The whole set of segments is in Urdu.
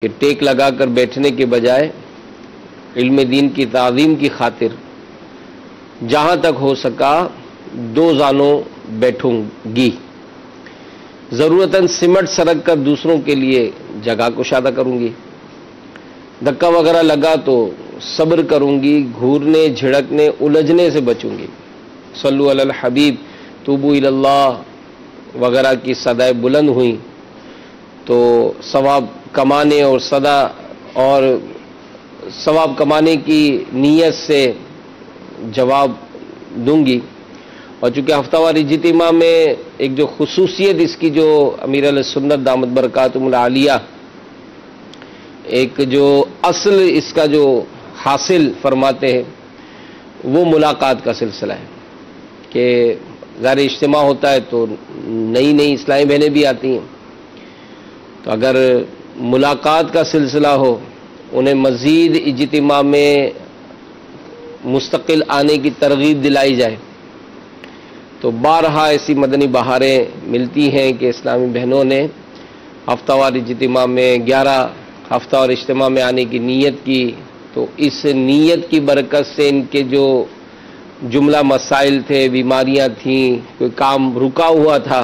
کہ ٹیک لگا کر بیٹھنے کے بجائے علم دین کی تعظیم کی خاطر جہاں تک ہو سکا دو زانوں بیٹھوں گی، ضرورتاً سمٹ سرک کر دوسروں کے لیے جگہ کشادہ کروں گی، دھکا وغیرہ لگا تو صبر کروں گی، گھورنے جھڑکنے الجھنے سے بچوں گی۔ صلو علی الحبیب، توبو الی اللہ وغیرہ کی صدائیں بلند ہوئیں تو ثواب کمانے اور صدا اور ثواب کمانے کی نیت سے جواب دوں گی۔ اور چونکہ ہفتہ وار اجتماع میں ایک جو خصوصیت اس کی جو امیر علیہ سنت دامت برکاتہم العالیہ ایک جو اصل اس کا جو حاصل فرماتے ہیں وہ ملاقات کا سلسلہ ہے کہ ظاہر اجتماع ہوتا ہے تو نئی نئی اسلامی بہنیں بھی آتی ہیں، تو اگر ملاقات کا سلسلہ ہو انہیں مزید اجتماع میں مستقل آنے کی ترغیب دلائی جائے تو بارہا ایسی مدنی بہاریں ملتی ہیں کہ اسلامی بہنوں نے ہفتہ وار اجتماع میں 11 ہفتہ وار اجتماع میں آنے کی نیت کی، تو اس نیت کی برکت سے ان کے جو جملہ مسائل تھے، بیماریاں تھیں، کوئی کام رکا ہوا تھا،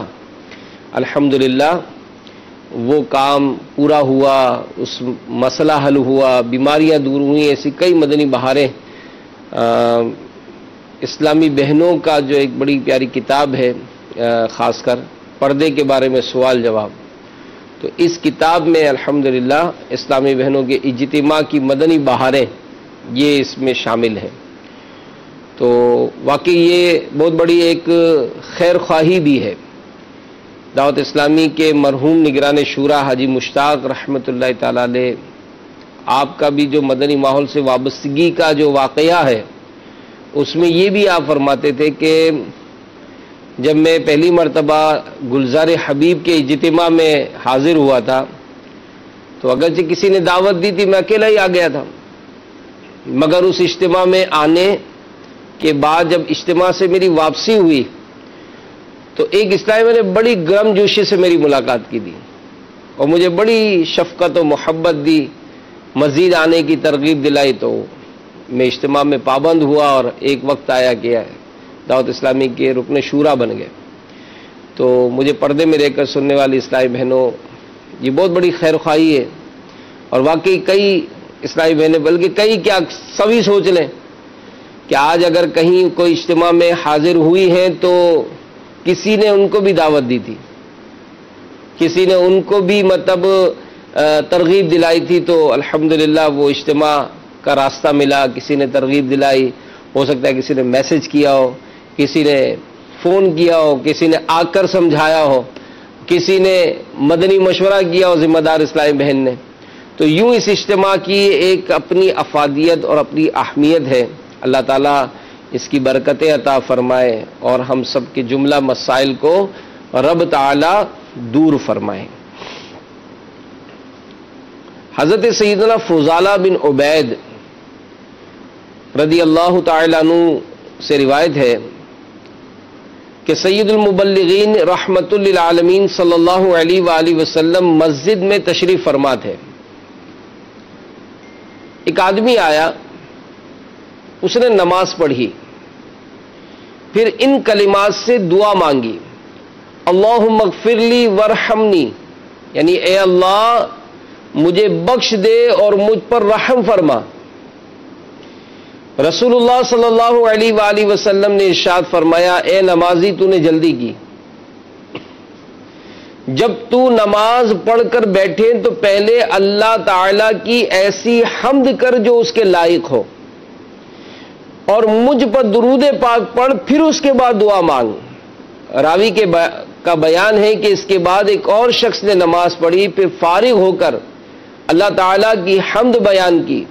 الحمدللہ وہ کام پورا ہوا، اس مسئلہ حل ہوا، بیماریاں دور ہوئیں۔ ایسی کئی مدنی بہاریں اسلامی بہنوں کا جو ایک بڑی پیاری کتاب ہے، خاص کر پردے کے بارے میں سوال جواب، تو اس کتاب میں الحمدللہ اسلامی بہنوں کے اجتماع کی مدنی بہاریں یہ اس میں شامل ہیں۔ تو واقعی یہ بہت بڑی ایک خیر خواہی بھی ہے دعوت اسلامی کے مرحوم نگران شورا حاجی مشتاق رحمۃ اللہ تعالی علیہ، آپ کا بھی جو مدنی ماحول سے وابستگی کا جو واقعہ ہے اس میں یہ بھی آپ فرماتے تھے کہ جب میں پہلی مرتبہ گلزار حبیب کے اجتماع میں حاضر ہوا تھا تو اگرچہ کسی نے دعوت دی تھی میں اکیلا ہی آ گیا تھا، مگر اس اجتماع میں آنے کے بعد جب اجتماع سے میری واپسی ہوئی تو ایک اسلامی نے بڑی گرم جوشی سے میری ملاقات کی دی اور مجھے بڑی شفقت و محبت دی، مزید آنے کی ترغیب دلائی، تو میں اجتماع میں پابند ہوا اور ایک وقت آیا کہ دعوت اسلامی کے رکن شورا بن گئے۔ تو مجھے پردے میں رہ کر سننے والی اسلامی بہنوں یہ بہت بڑی خیر خواہی ہے، اور واقعی کئی اسلامی بہنیں بلکہ کئی کیا سبھی سوچ لیں کہ آج اگر کہیں کوئی اجتماع میں حاضر ہوئی ہیں تو کسی نے ان کو بھی دعوت دی تھی، کسی نے ان کو بھی مطلب ترغیب دلائی تھی، تو الحمدللہ وہ اجتماع کا راستہ ملا، کسی نے ترغیب دلائی، ہو سکتا ہے کسی نے میسج کیا ہو، کسی نے فون کیا ہو، کسی نے آ کر سمجھایا ہو، کسی نے مدنی مشورہ کیا ہو ذمہ دار اسلامی بہن نے۔ تو یوں اس اجتماع کی ایک اپنی افادیت اور اپنی اہمیت ہے، اللہ تعالیٰ اس کی برکتیں عطا فرمائے اور ہم سب کے جملہ مسائل کو رب تعالیٰ دور فرمائے۔ حضرت سیدنا فضالہ بن عبید رضی اللہ تعالیٰ عنہ سے روایت ہے کہ سید المبلغین رحمت للعالمین صلی اللہ علیہ وآلہ وسلم مسجد میں تشریف فرما تھے۔ ایک آدمی آیا، اس نے نماز پڑھی، پھر ان کلمات سے دعا مانگی، اللہم اغفر لی وارحمنی، یعنی اے اللہ مجھے بخش دے اور مجھ پر رحم فرما۔ رسول اللہ صلی اللہ علیہ وآلہ وسلم نے ارشاد فرمایا، اے نمازی تو نے جلدی کی، جب تو نماز پڑھ کر بیٹھے تو پہلے اللہ تعالی کی ایسی حمد کر جو اس کے لائق ہو، اور مجھ پر درود پاک پڑھ، پھر اس کے بعد دعا مانگ۔ راوی کا بیان ہے کہ اس کے بعد ایک اور شخص نے نماز پڑھی، پھر فارغ ہو کر اللہ تعالیٰ کی حمد بیان کی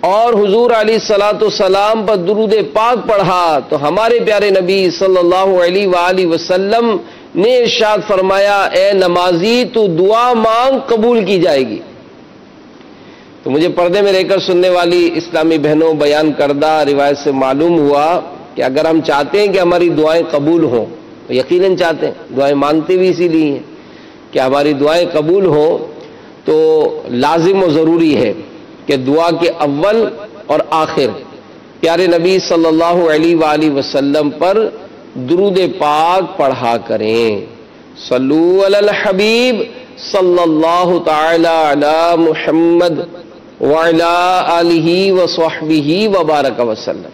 اور حضور علیہ الصلاۃ والسلام پر درود پاک پڑھا، تو ہمارے پیارے نبی صلی اللہ علیہ وآلہ وسلم نے ارشاد فرمایا، اے نمازی تو دعا مانگ، قبول کی جائے گی۔ تو مجھے پردے میں رہ کر سننے والی اسلامی بہنوں، بیان کردہ روایت سے معلوم ہوا کہ اگر ہم چاہتے ہیں کہ ہماری دعائیں قبول ہوں، تو یقیناً چاہتے ہیں، دعائیں مانگتے بھی اسی لیے ہیں کہ ہماری دعائیں قبول ہوں، تو لازم و ضروری ہے کہ دعا کے اول اور آخر پیارے نبی صلی اللہ علیہ وآلہ وسلم پر درود پاک پڑھا کریں. صلو علی الحبیب صلی اللہ تعالی علی محمد وعلی آلہ وصحبہ وبارک وسلم.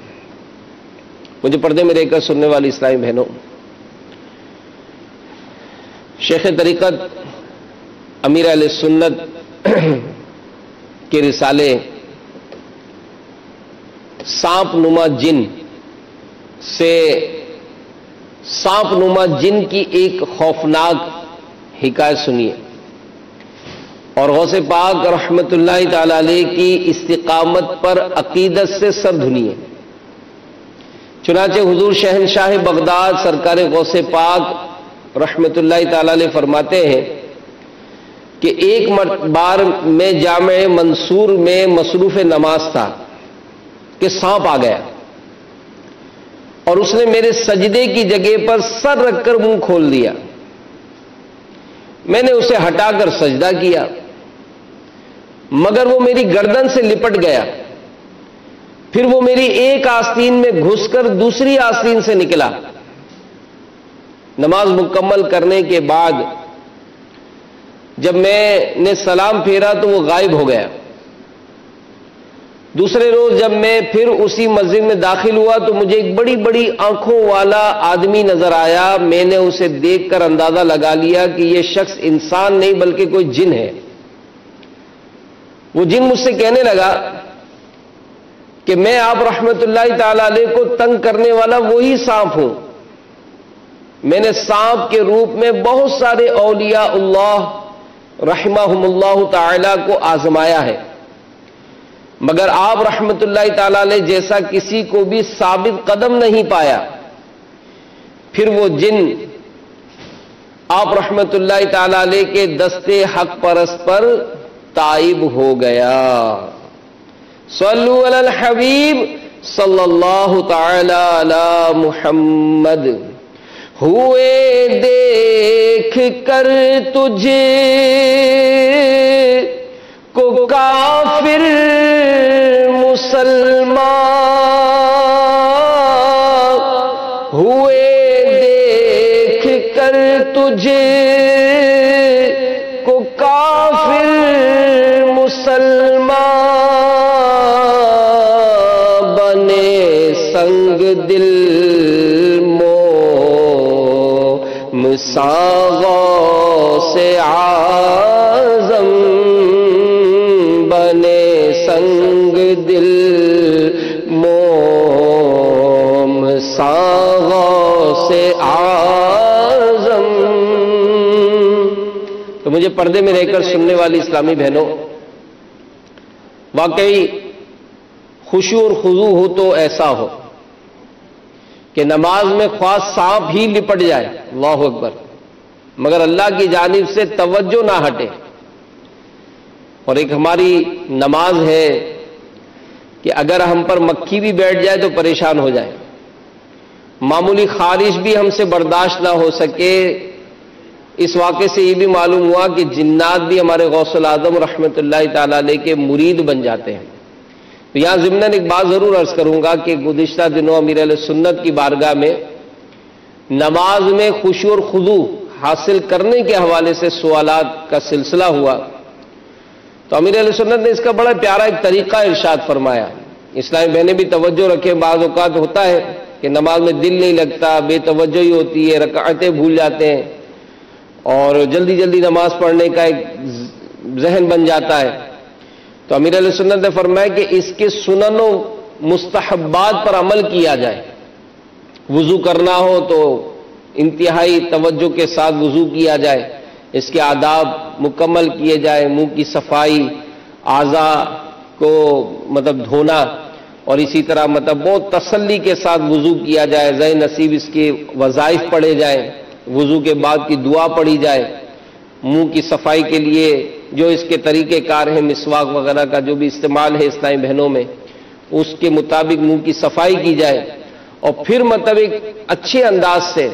مجھے پردے میں رہ کر سننے والی اسلامی بہنوں، شیخ طریقت امیر اہل سنت کے رسالے سانپ نما جن سے سانپ نما جن کی ایک خوفناک حکایت سنیے اور غوث پاک رحمت اللہ تعالی علیہ کی استقامت پر عقیدت سے سر دھنیے. چنانچہ حضور شہنشاہ بغداد سرکار غوث پاک رحمت اللہ تعالی علیہ فرماتے ہیں کہ ایک بار میں جامع منصور میں مصروف نماز تھا کہ سانپ آ گیا اور اس نے میرے سجدے کی جگہ پر سر رکھ کر منہ کھول دیا. میں نے اسے ہٹا کر سجدہ کیا مگر وہ میری گردن سے لپٹ گیا. پھر وہ میری ایک آستین میں گھس کر دوسری آستین سے نکلا. نماز مکمل کرنے کے بعد جب میں نے سلام پھیرا تو وہ غائب ہو گیا. دوسرے روز جب میں پھر اسی مسجد میں داخل ہوا تو مجھے ایک بڑی بڑی آنکھوں والا آدمی نظر آیا. میں نے اسے دیکھ کر اندازہ لگا لیا کہ یہ شخص انسان نہیں بلکہ کوئی جن ہے. وہ جن مجھ سے کہنے لگا کہ میں آپ رحمت اللہ تعالی علیہ کو تنگ کرنے والا وہی سانپ ہوں. میں نے سانپ کے روپ میں بہت سارے اولیاء اللہ رحمہم اللہ تعالی کو آزمایا ہے مگر آپ رحمت اللہ تعالی علیہ جیسا کسی کو بھی ثابت قدم نہیں پایا. پھر وہ جن آپ رحمت اللہ تعالی علیہ کے دستے حق پرست پر تائب ہو گیا. صلو علی الحبیب صلی اللہ تعالی علی محمد. ہوئے دیکھ کر تجھے کو کافر مسلمان، ہوئے دیکھ کر تجھے کو کافر مسلمان، بنے سنگ دل غوث اعظم، بنے سنگ دل موم غوث اعظم. تو مجھے پردے میں رہ کر سننے والی اسلامی بہنوں، واقعی خشوع اور خضوع ہو تو ایسا ہو کہ نماز میں خواہ سانپ ہی لپٹ جائے، اللہ اکبر، مگر اللہ کی جانب سے توجہ نہ ہٹے. اور ایک ہماری نماز ہے کہ اگر ہم پر مکھی بھی بیٹھ جائے تو پریشان ہو جائے، معمولی خارش بھی ہم سے برداشت نہ ہو سکے. اس واقعے سے یہ بھی معلوم ہوا کہ جنات بھی ہمارے غوث الاعظم رحمت اللہ تعالی علیہ کے مرید بن جاتے ہیں. تو یہاں ضمناً ایک بات ضرور عرض کروں گا کہ گزشتہ دنوں امیر اہل سنت کی بارگاہ میں نماز میں خشوع اور خضوع حاصل کرنے کے حوالے سے سوالات کا سلسلہ ہوا. تو امیر اہل سنت نے اس کا بڑا پیارا ایک طریقہ ارشاد فرمایا. اسلامی بہنیں بھی توجہ رکھیں. بعض اوقات ہوتا ہے کہ نماز میں دل نہیں لگتا، بے توجہی ہوتی ہے، رکعتیں بھول جاتے ہیں اور جلدی جلدی نماز پڑھنے کا ایک ذہن بن جاتا ہے. تو امیر علیہ سنت نے فرمایا کہ اس کے سنن و مستحبات پر عمل کیا جائے. وضو کرنا ہو تو انتہائی توجہ کے ساتھ وضو کیا جائے، اس کے آداب مکمل کیے جائے، منہ کی صفائی، اعضاء کو دھونا، اور اسی طرح بہت تسلی کے ساتھ وضو کیا جائے. ذی نصیب اس کے وظائف پڑھے جائیں، وضو کے بعد کی دعا پڑھی جائے. منہ کی صفائی کے لیے جو اس کے طریقہ کار ہیں، مسواک وغیرہ کا جو بھی استعمال ہے اسلامی بہنوں میں، اس کے مطابق منہ کی صفائی کی جائے اور پھر ایک اچھے انداز سے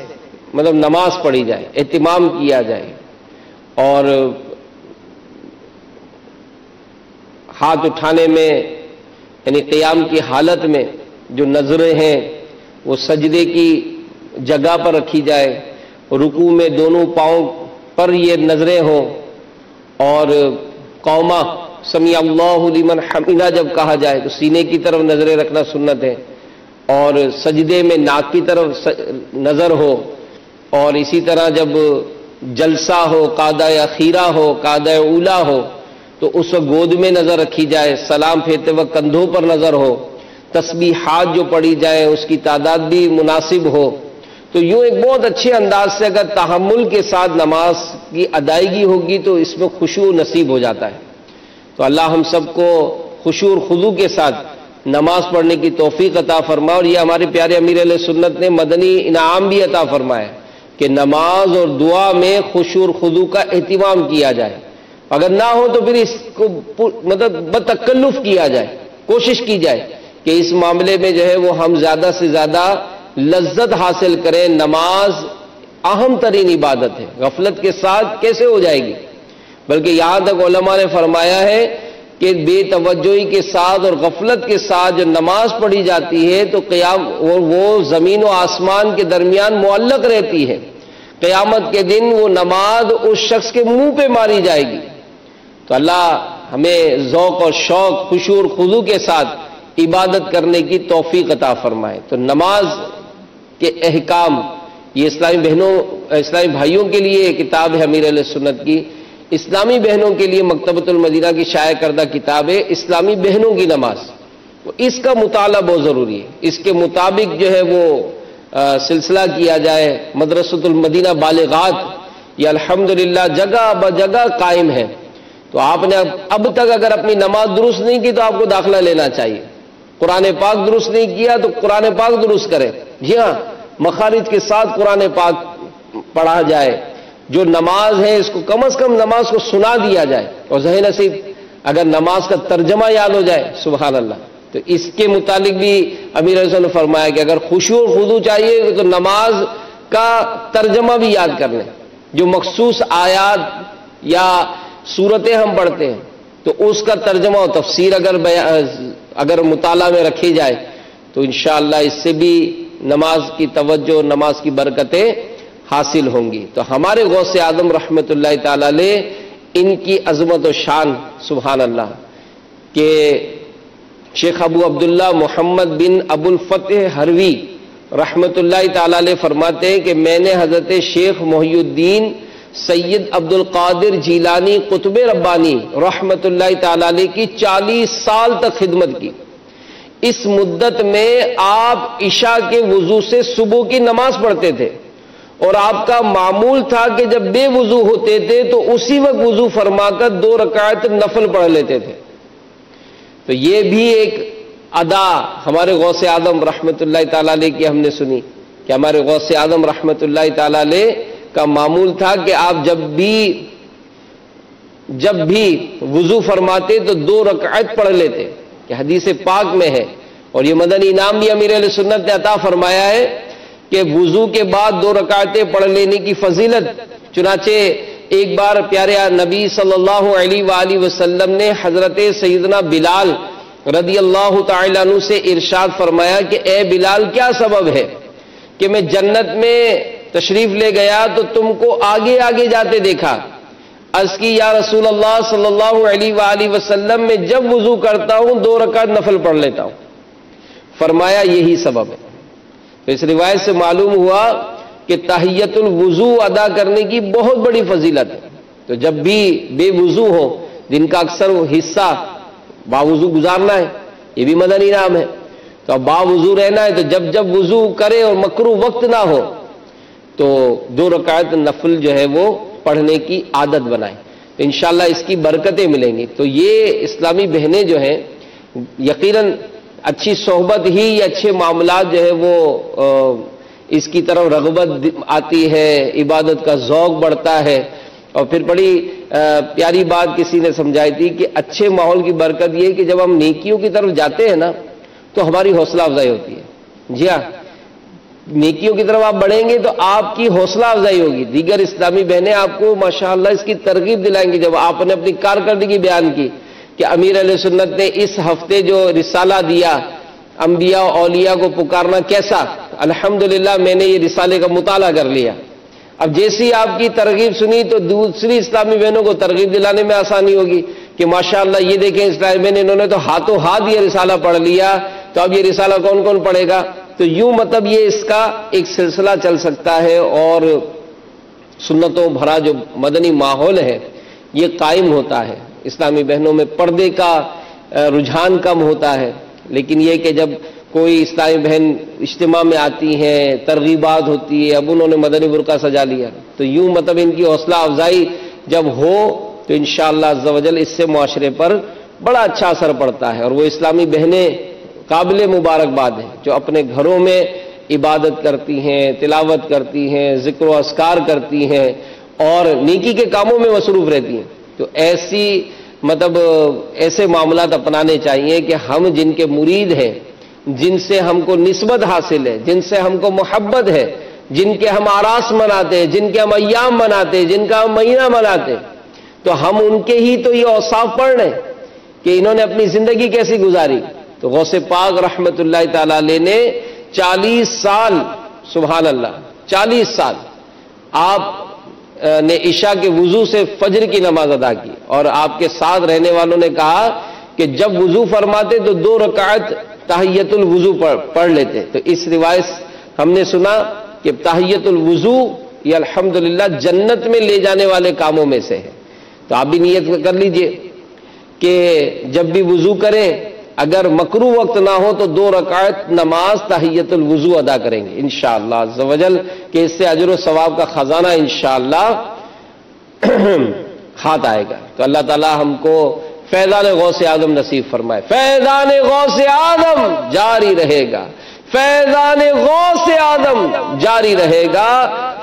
نماز پڑھی جائے، اہتمام کیا جائے. اور ہاتھ اٹھانے میں یعنی قیام کی حالت میں جو نظریں ہیں وہ سجدے کی جگہ پر رکھی جائے، رکوع میں دونوں پاؤں پر یہ نظریں ہوں، اور قوما سمیع اللہ لمن حمدہ جب کہا جائے تو سینے کی طرف نظریں رکھنا سنت ہے، اور سجدے میں ناک کی طرف نظر ہو، اور اسی طرح جب جلسہ ہو، قعدہ اخیرہ ہو، قعدہ اولا ہو تو اس وقت گود میں نظر رکھی جائے، سلام پھیرتے وقت کندھوں پر نظر ہو، تسبیحات جو پڑھی جائیں اس کی تعداد بھی مناسب ہو۔ تو یوں ایک بہت اچھے انداز سے اگر تحمل کے ساتھ نماز کی ادائیگی ہوگی تو اس میں خشوع نصیب ہو جاتا ہے۔ تو اللہ ہم سب کو خشوع اور خضوع کے ساتھ نماز پڑھنے کی توفیق عطا فرمائے، اور یہ ہمارے پیارے امیر اہل سنت نے مدنی انعام بھی عطا فرمایا کہ نماز اور دعا میں خشوع اور خضوع کا اہتمام کیا جائے، اگر نہ ہو تو پھر اس کو مطلب بتکلف کیا جائے، کوشش کی جائے کہ اس معاملے میں جو ہے وہ ہم زیادہ سے زیادہ لذت حاصل کریں۔ نماز اہم ترین عبادت ہے، غفلت کے ساتھ کیسے ہو جائے گی؟ بلکہ یہاں تک علماء نے فرمایا ہے کہ بے توجہی کے ساتھ اور غفلت کے ساتھ جو نماز پڑھی جاتی ہے تو قیام وہ زمین و آسمان کے درمیان معلق رہتی ہے، قیامت کے دن وہ نماز اس شخص کے منہ پہ ماری جائے گی۔ تو اللہ ہمیں ذوق اور شوق، خشوع اور خضوع کے ساتھ عبادت کرنے کی توفیق عطا فرمائے۔ تو نماز کے احکام، یہ اسلامی بہنوں، اسلامی بھائیوں کے لیے کتاب ہے امیر اہل سنت کی، اسلامی بہنوں کے لیے مکتبۃ المدینہ کی شائع کردہ کتاب ہے اسلامی بہنوں کی نماز۔ اس کا مطالعہ بہت ضروری ہے، اس کے مطابق جو ہے وہ سلسلہ کیا جائے۔ مدرسۃ المدینہ بالغات یہ الحمدللہ جگہ بجگہ قائم ہے۔ تو آپ نے اب تک اگر اپنی نماز درست نہیں کی تو آپ کو داخلہ لینا چاہیے۔ قرآن پاک درست نہیں کیا تو قرآن پاک درست کرے، جی ہاں، مخارج کے ساتھ قرآن پاک پڑھا جائے۔ جو نماز ہے اس کو کم از کم نماز کو سنا دیا جائے، اور ذہن نصیب اگر نماز کا ترجمہ یاد ہو جائے، سبحان اللہ۔ تو اس کے متعلق بھی امیر حسن نے فرمایا کہ اگر خشوع و خضوع چاہیے تو نماز کا ترجمہ بھی یاد کر لیں۔ جو مخصوص آیات یا صورتیں ہم پڑھتے ہیں تو اس کا ترجمہ و تفسیر اگر مطالعہ میں رکھی جائے تو انشاءاللہ اس سے بھی نماز کی توجہ، نماز کی برکتیں حاصل ہوں گی۔ تو ہمارے غوث اعظم رحمۃ اللہ تعالی علیہ، ان کی عظمت و شان سبحان اللہ کہ شیخ ابو عبداللہ محمد بن ابو الفتح ہروی رحمۃ اللہ تعالی علیہ فرماتے ہیں کہ میں نے حضرت شیخ محی الدین سید عبد القادر جیلانی قطب ربانی رحمۃ اللہ تعالی علیہ کی 40 سال تک خدمت کی۔ اس مدت میں آپ عشاء کے وضو سے صبح کی نماز پڑھتے تھے، اور آپ کا معمول تھا کہ جب بے وضو ہوتے تھے تو اسی وقت وضو فرما کر 2 رکعت نفل پڑھ لیتے تھے۔ تو یہ بھی ایک ادا ہمارے غوث اعظم رحمۃ اللہ تعالی علیہ کی ہم نے سنی کہ ہمارے غوث اعظم رحمۃ اللہ تعالی علیہ کا معمول تھا کہ آپ جب بھی وضو فرماتے تو 2 رکعت پڑھ لیتے، کہ حدیث پاک میں ہے، اور یہ مدنی انعام بھی امیر اہل سنت نے عطا فرمایا ہے کہ وضو کے بعد 2 رکعتیں پڑھ لینے کی فضیلت۔ چنانچہ ایک بار پیارے نبی صلی اللہ علیہ وآلہ وسلم نے حضرت سیدنا بلال رضی اللہ تعالیٰ عنہ سے ارشاد فرمایا کہ اے بلال، کیا سبب ہے کہ میں جنت میں تشریف لے گیا تو تم کو آگے آگے جاتے دیکھا؟ عرض کی یا رسول اللہ صلی اللہ علیہ وآلہ وسلم، میں جب وضو کرتا ہوں 2 رکعت نفل پڑھ لیتا ہوں۔ فرمایا یہی سبب ہے۔ تو اس روایت سے معلوم ہوا کہ تحیۃ الوضو ادا کرنے کی بہت بڑی فضیلت ہے۔ تو جب بھی بے وضو ہو، جن کا اکثر حصہ باوضو گزارنا ہے، یہ بھی مدنی انعام ہے، تو اب باوضو رہنا ہے تو جب وضو کرے اور مکروہ وقت نہ ہو تو 2 رکعت نفل جو ہے وہ پڑھنے کی عادت بنائیں، تو انشاءاللہ اس کی برکتیں ملیں گی۔ تو یہ اسلامی بہنیں جو ہیں یقیناً اچھی صحبت ہی یا اچھے معاملات جو ہے وہ اس کی طرف رغبت آتی ہے، عبادت کا ذوق بڑھتا ہے۔ اور پھر بڑی پیاری بات کسی نے سمجھائی تھی کہ اچھے ماحول کی برکت یہ کہ جب ہم نیکیوں کی طرف جاتے ہیں نا تو ہماری حوصلہ افزائی ہوتی ہے۔ جی ہاں، نیکیوں کی طرف آپ بڑھیں گے تو آپ کی حوصلہ افزائی ہوگی، دیگر اسلامی بہنیں آپ کو ماشاءاللہ اس کی ترغیب دلائیں گی۔ جب آپ نے اپنی کارکردگی بیان کی کہ امیر علیہ سنت نے اس ہفتے جو رسالہ دیا انبیاء و اولیاء کو پکارنا کیسا، الحمدللہ میں نے یہ رسالے کا مطالعہ کر لیا۔ اب جیسی آپ کی ترغیب سنی تو دوسری اسلامی بہنوں کو ترغیب دلانے میں آسانی ہوگی کہ ماشاءاللہ یہ دیکھیں اسلامی بہن انہوں نے تو ہاتھوں ہاتھ یہ رسالہ پڑھ لیا، تو اب یہ رسالہ کون کون پڑھے گا؟ تو یوں مطلب یہ اس کا ایک سلسلہ چل سکتا ہے، اور سنتوں بھرا جو مدنی ماحول ہے یہ قائم ہوتا ہے۔ اسلامی بہنوں میں پردے کا رجحان کم ہوتا ہے، لیکن یہ کہ جب کوئی اسلامی بہن اجتماع میں آتی ہیں، ترغیبات ہوتی ہے، اب انہوں نے مدنی برقع سجا لیا، تو یوں مطلب ان کی حوصلہ افزائی جب ہو تو انشاءاللہ عز و جل اس سے معاشرے پر بڑا اچھا اثر پڑتا ہے۔ اور وہ اسلامی بہنیں قابل مبارکباد ہیں جو اپنے گھروں میں عبادت کرتی ہیں، تلاوت کرتی ہیں، ذکر و اذکار کرتی ہیں اور نیکی کے کاموں میں مصروف رہتی ہیں۔ تو ایسے معاملات اپنانے چاہیے کہ ہم جن کے مرید ہیں، جن سے ہم کو نسبت حاصل ہے، جن سے ہم کو محبت ہے، جن کے ہم آراس مناتے ہیں، جن کے ہم ایام مناتے ہیں، جن کا ہم مہینہ مناتے ہیں، تو ہم ان کے ہی تو یہ اوصاف پڑھ رہے ہیں کہ انہوں نے اپنی زندگی کیسی گزاری۔ تو غوث پاک رحمت اللہ تعالی علیہ نے 40 سال، سبحان اللہ 40 سال آپ نے عشاء کے وضو سے فجر کی نماز ادا کی، اور آپ کے ساتھ رہنے والوں نے کہا کہ جب وضو فرماتے تو 2 رکعت تحیت الوضو پڑھ لیتے۔ تو اس روایت ہم نے سنا کہ تحیت الوضو یہ الحمدللہ جنت میں لے جانے والے کاموں میں سے ہے۔ تو آپ بھی نیت کر لیجئے کہ جب بھی وضو کریں اگر مکروہ وقت نہ ہو تو 2 رکعت نماز تحیت الوضو ادا کریں گے انشاءاللہ عز و جل، کہ اس سے اجر و ثواب کا خزانہ انشاءاللہ ہاتھ آئے گا۔ تو اللہ تعالی ہم کو فیضان غوث اعظم نصیب فرمائے۔ فیضان غوث اعظم جاری رہے گا، فیضان غوث اعظم جاری رہے گا،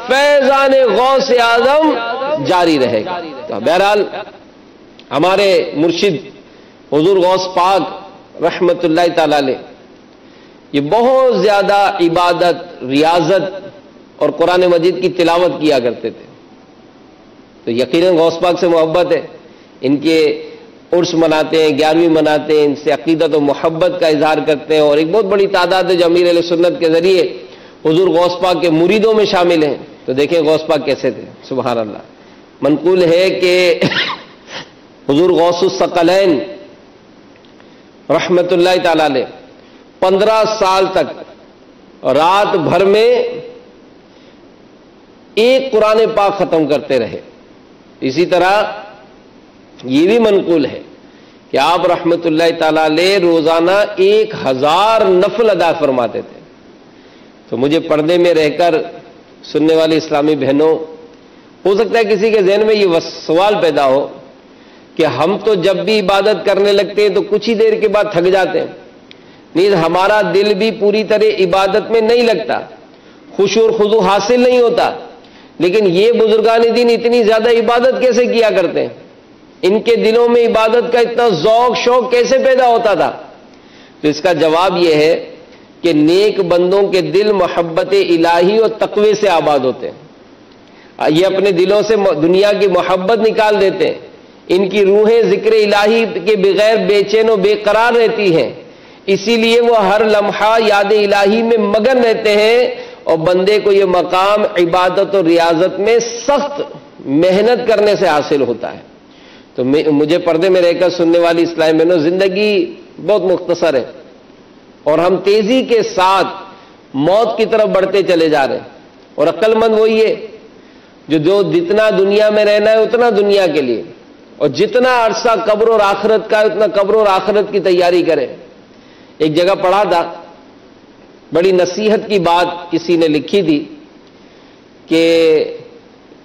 فیضان غوث اعظم جاری رہے گا۔ تو بہرحال ہمارے مرشد حضور غوث پاک رحمت اللہ تعالی علیہ یہ بہت زیادہ عبادت، ریاضت اور قرآن مجید کی تلاوت کیا کرتے تھے۔ تو یقیناً غوث پاک سے محبت ہے، ان کے عرس مناتے ہیں، 11ویں مناتے ہیں، ان سے عقیدت و محبت کا اظہار کرتے ہیں، اور ایک بہت بڑی تعداد ہے جو امیر علیہ سنت کے ذریعے حضور غوث پاک کے مریدوں میں شامل ہیں۔ تو دیکھیں غوث پاک کیسے تھے، سبحان اللہ۔ منقول ہے کہ حضور غوث الثقلین رحمت اللہ تعالی علیہ 15 سال تک رات بھر میں ایک قرآن پاک ختم کرتے رہے۔ اسی طرح یہ بھی منقول ہے کہ آپ رحمت اللہ تعالی علیہ روزانہ 1000 نفل ادا فرماتے تھے۔ تو مجھے پردے میں رہ کر سننے والی اسلامی بہنوں، ہو سکتا ہے کسی کے ذہن میں یہ سوال پیدا ہو کہ ہم تو جب بھی عبادت کرنے لگتے ہیں تو کچھ ہی دیر کے بعد تھک جاتے ہیں، نیز ہمارا دل بھی پوری طرح عبادت میں نہیں لگتا، خشوع اور خضوع حاصل نہیں ہوتا، لیکن یہ بزرگان دین اتنی زیادہ عبادت کیسے کیا کرتے ہیں؟ ان کے دلوں میں عبادت کا اتنا ذوق شوق کیسے پیدا ہوتا تھا؟ تو اس کا جواب یہ ہے کہ نیک بندوں کے دل محبت الہی اور تقوی سے آباد ہوتے ہیں۔ یہ اپنے دلوں سے دنیا کی محبت نکال دیتے ہیں، ان کی روحیں ذکر الہی کے بغیر بے چین و بے قرار رہتی ہیں، اسی لیے وہ ہر لمحہ یاد الہی میں مگن رہتے ہیں، اور بندے کو یہ مقام عبادت اور ریاضت میں سخت محنت کرنے سے حاصل ہوتا ہے۔ تو مجھے پردے میں رہ کر سننے والی اسلامی بہنوں، زندگی بہت مختصر ہے اور ہم تیزی کے ساتھ موت کی طرف بڑھتے چلے جا رہے ہیں، اور عقل مند وہی ہے جو جتنا دنیا میں رہنا ہے اتنا دنیا کے لیے، اور جتنا عرصہ قبر اور آخرت کا اتنا قبر اور آخرت کی تیاری کرے۔ ایک جگہ پڑھا تھا، بڑی نصیحت کی بات کسی نے لکھی تھی کہ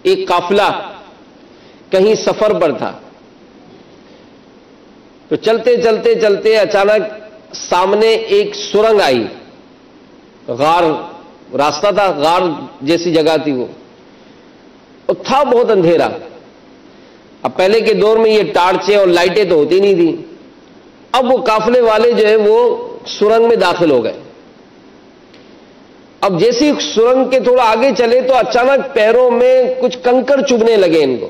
ایک قافلہ کہیں سفر پر تھا، تو چلتے چلتے چلتے اچانک سامنے ایک سرنگ آئی، غار راستہ تھا، غار جیسی جگہ تھی وہ، اور تھا بہت اندھیرا۔ اب پہلے کے دور میں یہ ٹارچیں اور لائٹیں تو ہوتی نہیں تھیں، اب وہ قافلے والے جو ہیں وہ سرنگ میں داخل ہو گئے۔ اب جیسی سرنگ کے تھوڑا آگے چلے تو اچانک پیروں میں کچھ کنکر چبھنے لگے ان کو،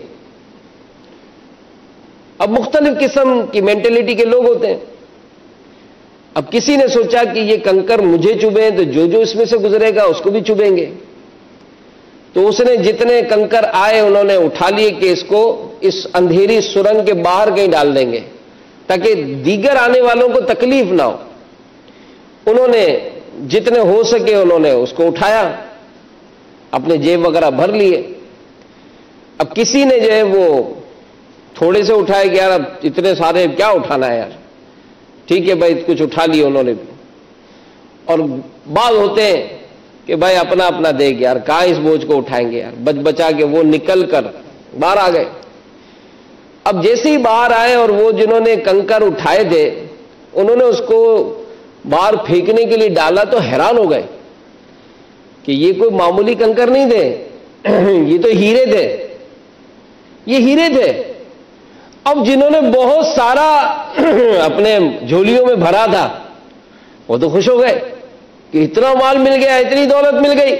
اب مختلف قسم کی مینٹلٹی کے لوگ ہوتے ہیں. اب کسی نے سوچا کہ یہ کنکر مجھے چبھیں تو جو اس میں سے گزرے گا اس کو بھی چبھیں گے. تو اس نے جتنے کنکر آئے انہوں نے اٹھا لیے کہ اس کو اس اندھیری سرنگ کے باہر کہیں ڈال دیں گے تاکہ دیگر آنے والوں کو تکلیف نہ ہو. انہوں نے جتنے ہو سکے انہوں نے اس کو اٹھایا, اپنے جیب وغیرہ بھر لیے. اب کسی نے جو ہے وہ تھوڑے سے اٹھائے کہ یار اب اتنے سارے کیا اٹھانا ہے یار, ٹھیک ہے بھائی کچھ اٹھا لیے انہوں نے بھی. اور بعض ہوتے ہیں کہ بھائی اپنا اپنا دے گا یار, کہاں اس بوجھ کو اٹھائیں گے یار, بچا کے وہ نکل کر باہر آ گئے. اب جیسے ہی باہر آئے اور وہ جنہوں نے کنکر اٹھائے تھے انہوں نے اس کو باہر پھینکنے کے لیے ڈالا تو حیران ہو گئے کہ یہ کوئی معمولی کنکر نہیں تھے, یہ تو ہیرے تھے, یہ ہیرے تھے. اب جنہوں نے بہت سارا اپنے جھولیوں میں بھرا تھا وہ تو خوش ہو گئے کہ اتنا مال مل گیا, اتنی دولت مل گئی.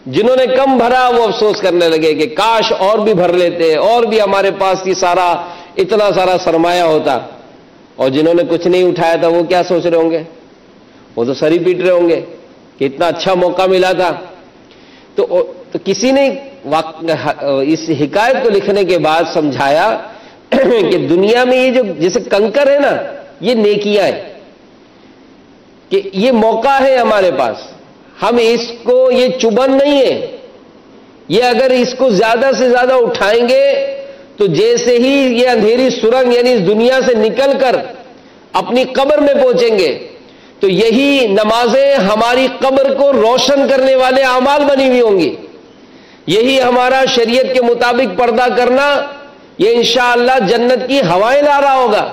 جنہوں نے کم بھرا وہ افسوس کرنے لگے کہ کاش اور بھی بھر لیتے, اور بھی ہمارے پاس یہ سارا اتنا سارا سرمایہ ہوتا. اور جنہوں نے کچھ نہیں اٹھایا تھا وہ کیا سوچ رہے ہوں گے, وہ تو سر ہی پیٹ رہے ہوں گے کہ اتنا اچھا موقع ملا تھا. تو کسی نے اس حکایت کو لکھنے کے بعد سمجھایا کہ دنیا میں یہ جو جیسے کنکر ہے نا یہ نیکیاں ہیں, کہ یہ موقع ہے ہمارے پاس, ہم اس کو, یہ چبھن نہیں ہے, یہ اگر اس کو زیادہ سے زیادہ اٹھائیں گے تو جیسے ہی یہ اندھیری سرنگ یعنی اس دنیا سے نکل کر اپنی قبر میں پہنچیں گے تو یہی نمازیں ہماری قبر کو روشن کرنے والے اعمال بنی ہوئی ہوں گی. یہی ہمارا شریعت کے مطابق پردہ کرنا یہ انشاءاللہ جنت کی ہوائیں لا رہا ہوگا.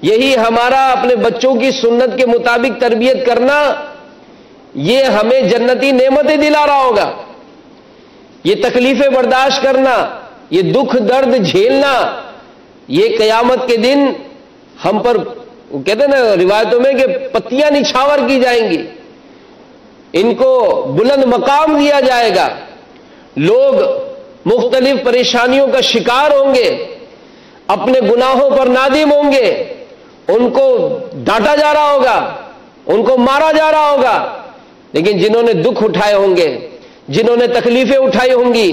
یہی ہمارا اپنے بچوں کی سنت کے مطابق تربیت کرنا یہ ہمیں جنتی نعمتیں دلا رہا ہوگا. یہ تکلیفیں برداشت کرنا, یہ دکھ درد جھیلنا, یہ قیامت کے دن ہم پر, وہ کہتے ہیں نا روایتوں میں کہ پتیاں نچھاور کی جائیں گی, ان کو بلند مقام دیا جائے گا. لوگ مختلف پریشانیوں کا شکار ہوں گے, اپنے گناہوں پر نادم ہوں گے, ان کو ڈانٹا جا رہا ہوگا, ان کو مارا جا رہا ہوگا. لیکن جنہوں نے دکھ اٹھائے ہوں گے, جنہوں نے تکلیفیں اٹھائی ہوں گی,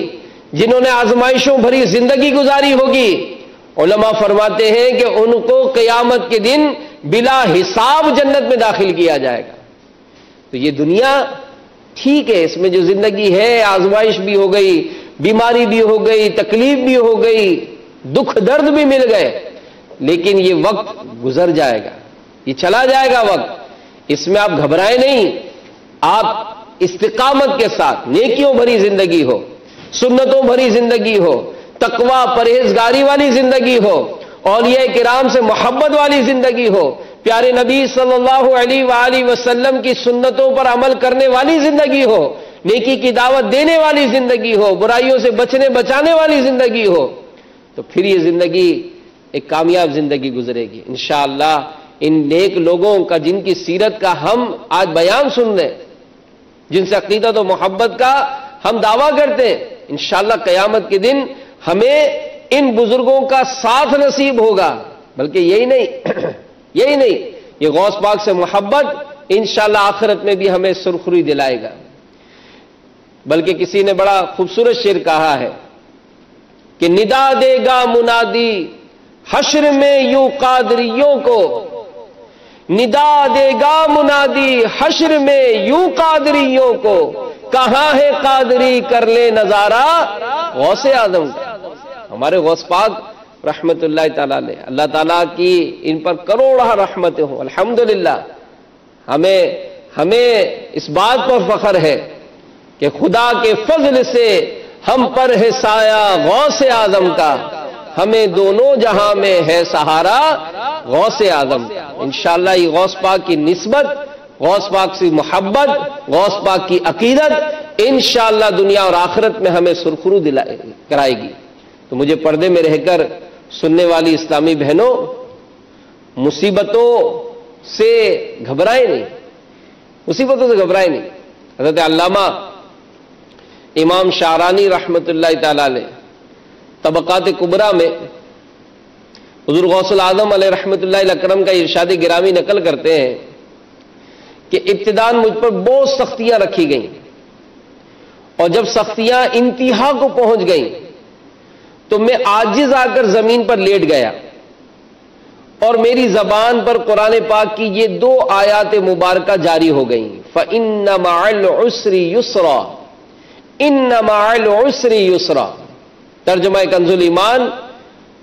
جنہوں نے آزمائشوں بھری زندگی گزاری ہوگی, علماء فرماتے ہیں کہ ان کو قیامت کے دن بلا حساب جنت میں داخل کیا جائے گا. تو یہ دنیا ٹھیک ہے, اس میں جو زندگی ہے آزمائش بھی ہو گئی, بیماری بھی ہو گئی, تکلیف بھی ہو گئی, دکھ درد بھی مل گئے, لیکن یہ وقت گزر جائے گا, یہ چلا جائے گا وقت. اس میں آپ گھبرائیں نہیں, آپ استقامت کے ساتھ نیکیوں بھری زندگی ہو, سنتوں بھری زندگی ہو, تقوی پرہیزگاری والی زندگی ہو, اولیاء کرام سے محبت والی زندگی ہو, پیارے نبی صلی اللہ علیہ وآلہ وسلم کی سنتوں پر عمل کرنے والی زندگی ہو, نیکی کی دعوت دینے والی زندگی ہو, برائیوں سے بچانے والی زندگی ہو, تو پھر یہ زندگی ایک کامیاب زندگی گزرے گی انشاءاللہ. ان نیک لوگوں کا جن کی سیرت کا ہم آج بیان سن رہے ہیں, جن سے عقیدت و محبت کا ہم دعویٰ کرتے ہیں, انشاءاللہ قیامت کے دن ہمیں ان بزرگوں کا ساتھ نصیب ہوگا. بلکہ یہی نہیں, یہ غوث پاک سے محبت انشاءاللہ آخرت میں بھی ہمیں سرخروئی دلائے گا. بلکہ کسی نے بڑا خوبصورت شعر کہا ہے کہ ندا دے گا منادی حشر میں یوں قادریوں کو, ندا دے گا منادی حشر میں یوں قادریوں کو, کہاں ہے قادری کر لے نظارہ غوث اعظم کا. ہمارے غوث پاک رحمت اللہ تعالیٰ علیہ, اللہ تعالیٰ کی ان پر کروڑہ رحمتیں ہوں. الحمدللہ ہمیں اس بات پر فخر ہے کہ خدا کے فضل سے ہم پر ہے سایہ غوث اعظم کا, ہمیں دونوں جہاں میں ہے سہارا غوث اعظم کا. انشاءاللہ یہ غوث پاک کی نسبت, غوث پاک سے محبت, غوث پاک کی عقیدت انشاءاللہ دنیا اور آخرت میں ہمیں سرخرو کرائے گی. تو مجھے پردے میں رہ کر سننے والی اسلامی بہنوں, مصیبتوں سے گھبرائے نہیں, مصیبتوں سے گھبرائے نہیں. حضرت علامہ امام شعرانی رحمت اللہ تعالی علیہ طبقات کبریٰ میں حضور غوث العظم علیہ رحمۃ اللہ اکرم کا ارشاد گرامی نقل کرتے ہیں کہ ابتداءً مجھ پر بہت سختیاں رکھی گئیں، اور جب سختیاں انتہا کو پہنچ گئیں تو میں عاجز آ کر زمین پر لیٹ گیا، اور میری زبان پر قرآن پاک کی یہ 2 آیات مبارکہ جاری ہو گئیں، فَإِنَّ مَعَ الْعُسْرِ يُسْرًا إِنَّ مَعَ الْعُسْرِ يُسْرًا۔ ترجمہ کنز ایمان،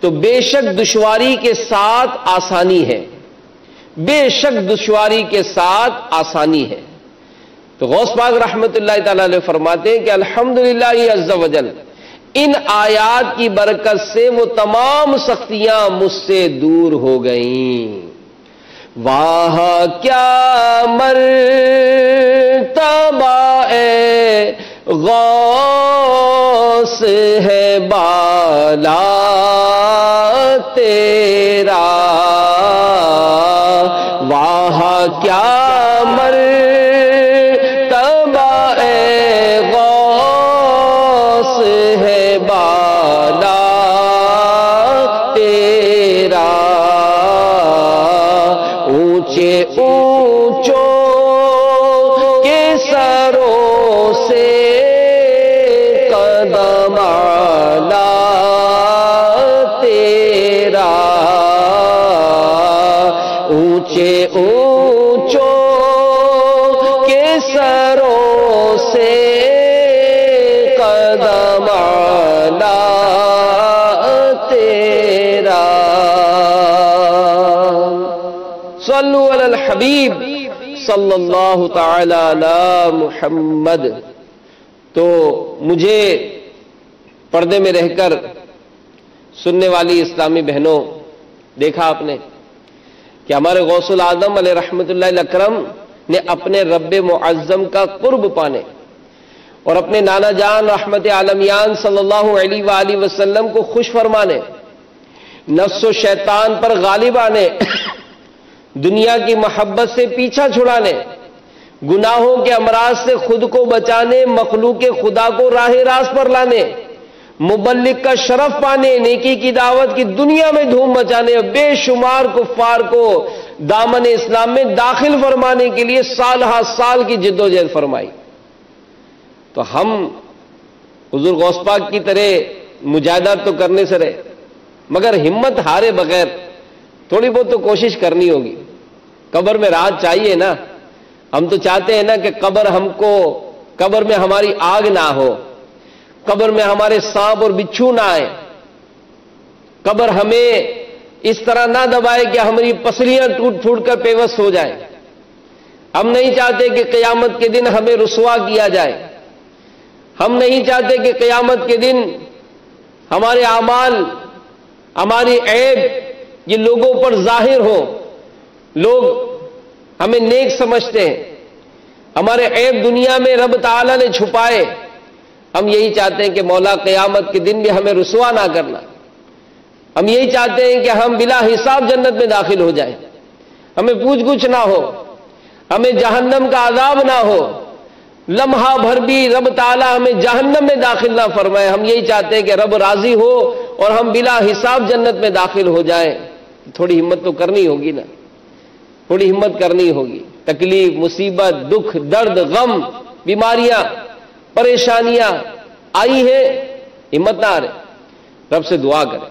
تو بے شک دشواری کے ساتھ آسانی ہے، بے شک دشواری کے ساتھ آسانی ہے۔ تو غوث پاک رحمت اللہ تعالی علیہ فرماتے ہیں کہ الحمدللہ عز و جل، ان آیات کی برکت سے وہ تمام سختیاں مجھ سے دور ہو گئیں۔ واہ کیا مرتبہ اے غوث ہے بالا تیرا، واہ کیا مرتبہ اے غوث ہے بالا تیرا، اونچے اونچوں کے سروں سے قدم اعلیٰ تیرا، اونچے اونچوں کے سروں سے قدم اعلیٰ تیرا۔ صلو علی الحبیب صلی اللہ تعالی علی محمد۔ تو مجھے پردے میں رہ کر سننے والی اسلامی بہنوں، دیکھا آپ نے کہ ہمارے غوث العظم علیہ رحمت اللہ اکرم نے اپنے رب معظم کا قرب پانے اور اپنے نانا جان رحمت عالمیان صلی اللہ علیہ وآلہ وسلم کو خوش فرمانے، نفس و شیطان پر غالب آنے، دنیا کی محبت سے پیچھا چھڑانے، گناہوں کے امراض سے خود کو بچانے، مخلوق خدا کو راہ راست پر لانے، مبلغ کا شرف پانے، نیکی کی دعوت کی دنیا میں دھوم مچانے، اور بے شمار کفار کو دامن اسلام میں داخل فرمانے کے لیے سال ہا سال کی جد و جہد فرمائی۔ تو ہم حضور غوث پاک کی طرح مجاہدات تو کرنے سے رہے، مگر ہمت ہارے بغیر تھوڑی بہت تو کوشش کرنی ہوگی۔ قبر میں راحت چاہیے نا، ہم تو چاہتے ہیں نا کہ قبر میں ہماری آگ نہ ہو، قبر میں ہمارے سانپ اور بچھو نہ آئے، قبر ہمیں اس طرح نہ دبائے کہ ہماری پسلیاں ٹوٹ پھوٹ کر پیوست ہو جائیں۔ ہم نہیں چاہتے کہ قیامت کے دن ہمیں رسوا کیا جائے، ہم نہیں چاہتے کہ قیامت کے دن ہمارے اعمال، ہماری عیب یہ لوگوں پر ظاہر ہو، لوگ ہمیں نیک سمجھتے ہیں، ہمارے عیب دنیا میں رب تعالی نے چھپائے۔ ہم یہی چاہتے ہیں کہ مولا قیامت کے دن بھی ہمیں رسوا نہ کرنا، ہم یہی چاہتے ہیں کہ ہم بلا حساب جنت میں داخل ہو جائیں، ہمیں پوچھ گچھ نہ ہو، ہمیں جہنم کا عذاب نہ ہو، لمحہ بھر بھی رب تعالی ہمیں جہنم میں داخل نہ فرمائے۔ ہم یہی چاہتے ہیں کہ رب راضی ہو اور ہم بلا حساب جنت میں داخل ہو جائیں۔ تھوڑی ہمت تو کرنی ہوگی نا، تھوڑی ہمت کرنی ہوگی۔ تکلیف، مصیبت، دکھ، درد، غم، بیماریاں، پریشانیاں آئی ہیں، ہمت نہ ہارے، رب سے دعا کریں،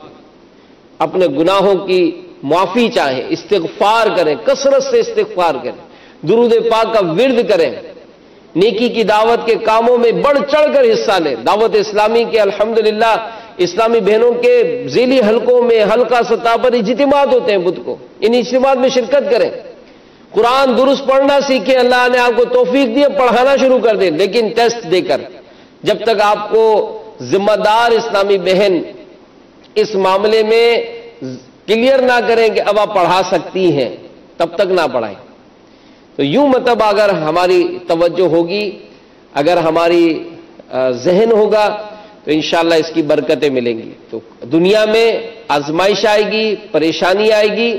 اپنے گناہوں کی معافی چاہیں، استغفار کریں، کثرت سے استغفار کریں، درود پاک کا ورد کریں، نیکی کی دعوت کے کاموں میں بڑھ چڑھ کر حصہ لیں۔ دعوت اسلامی کے الحمدللہ اسلامی بہنوں کے ذیلی حلقوں میں حلقہ سطح پر اجتماعات ہوتے ہیں بدھ کو، ان اجتماعات میں شرکت کریں، قرآن درست پڑھنا سیکھیں۔ اللہ نے آپ کو توفیق دی، پڑھانا شروع کر دیں، لیکن ٹیسٹ دے کر۔ جب تک آپ کو ذمہ دار اسلامی بہن اس معاملے میں کلیئر نہ کریں کہ اب آپ پڑھا سکتی ہیں، تب تک نہ پڑھائیں۔ تو یوں مطلب اگر ہماری توجہ ہوگی، اگر ہماری ذہن ہوگا تو انشاءاللہ اس کی برکتیں ملیں گی۔ تو دنیا میں آزمائش آئے گی، پریشانی آئے گی،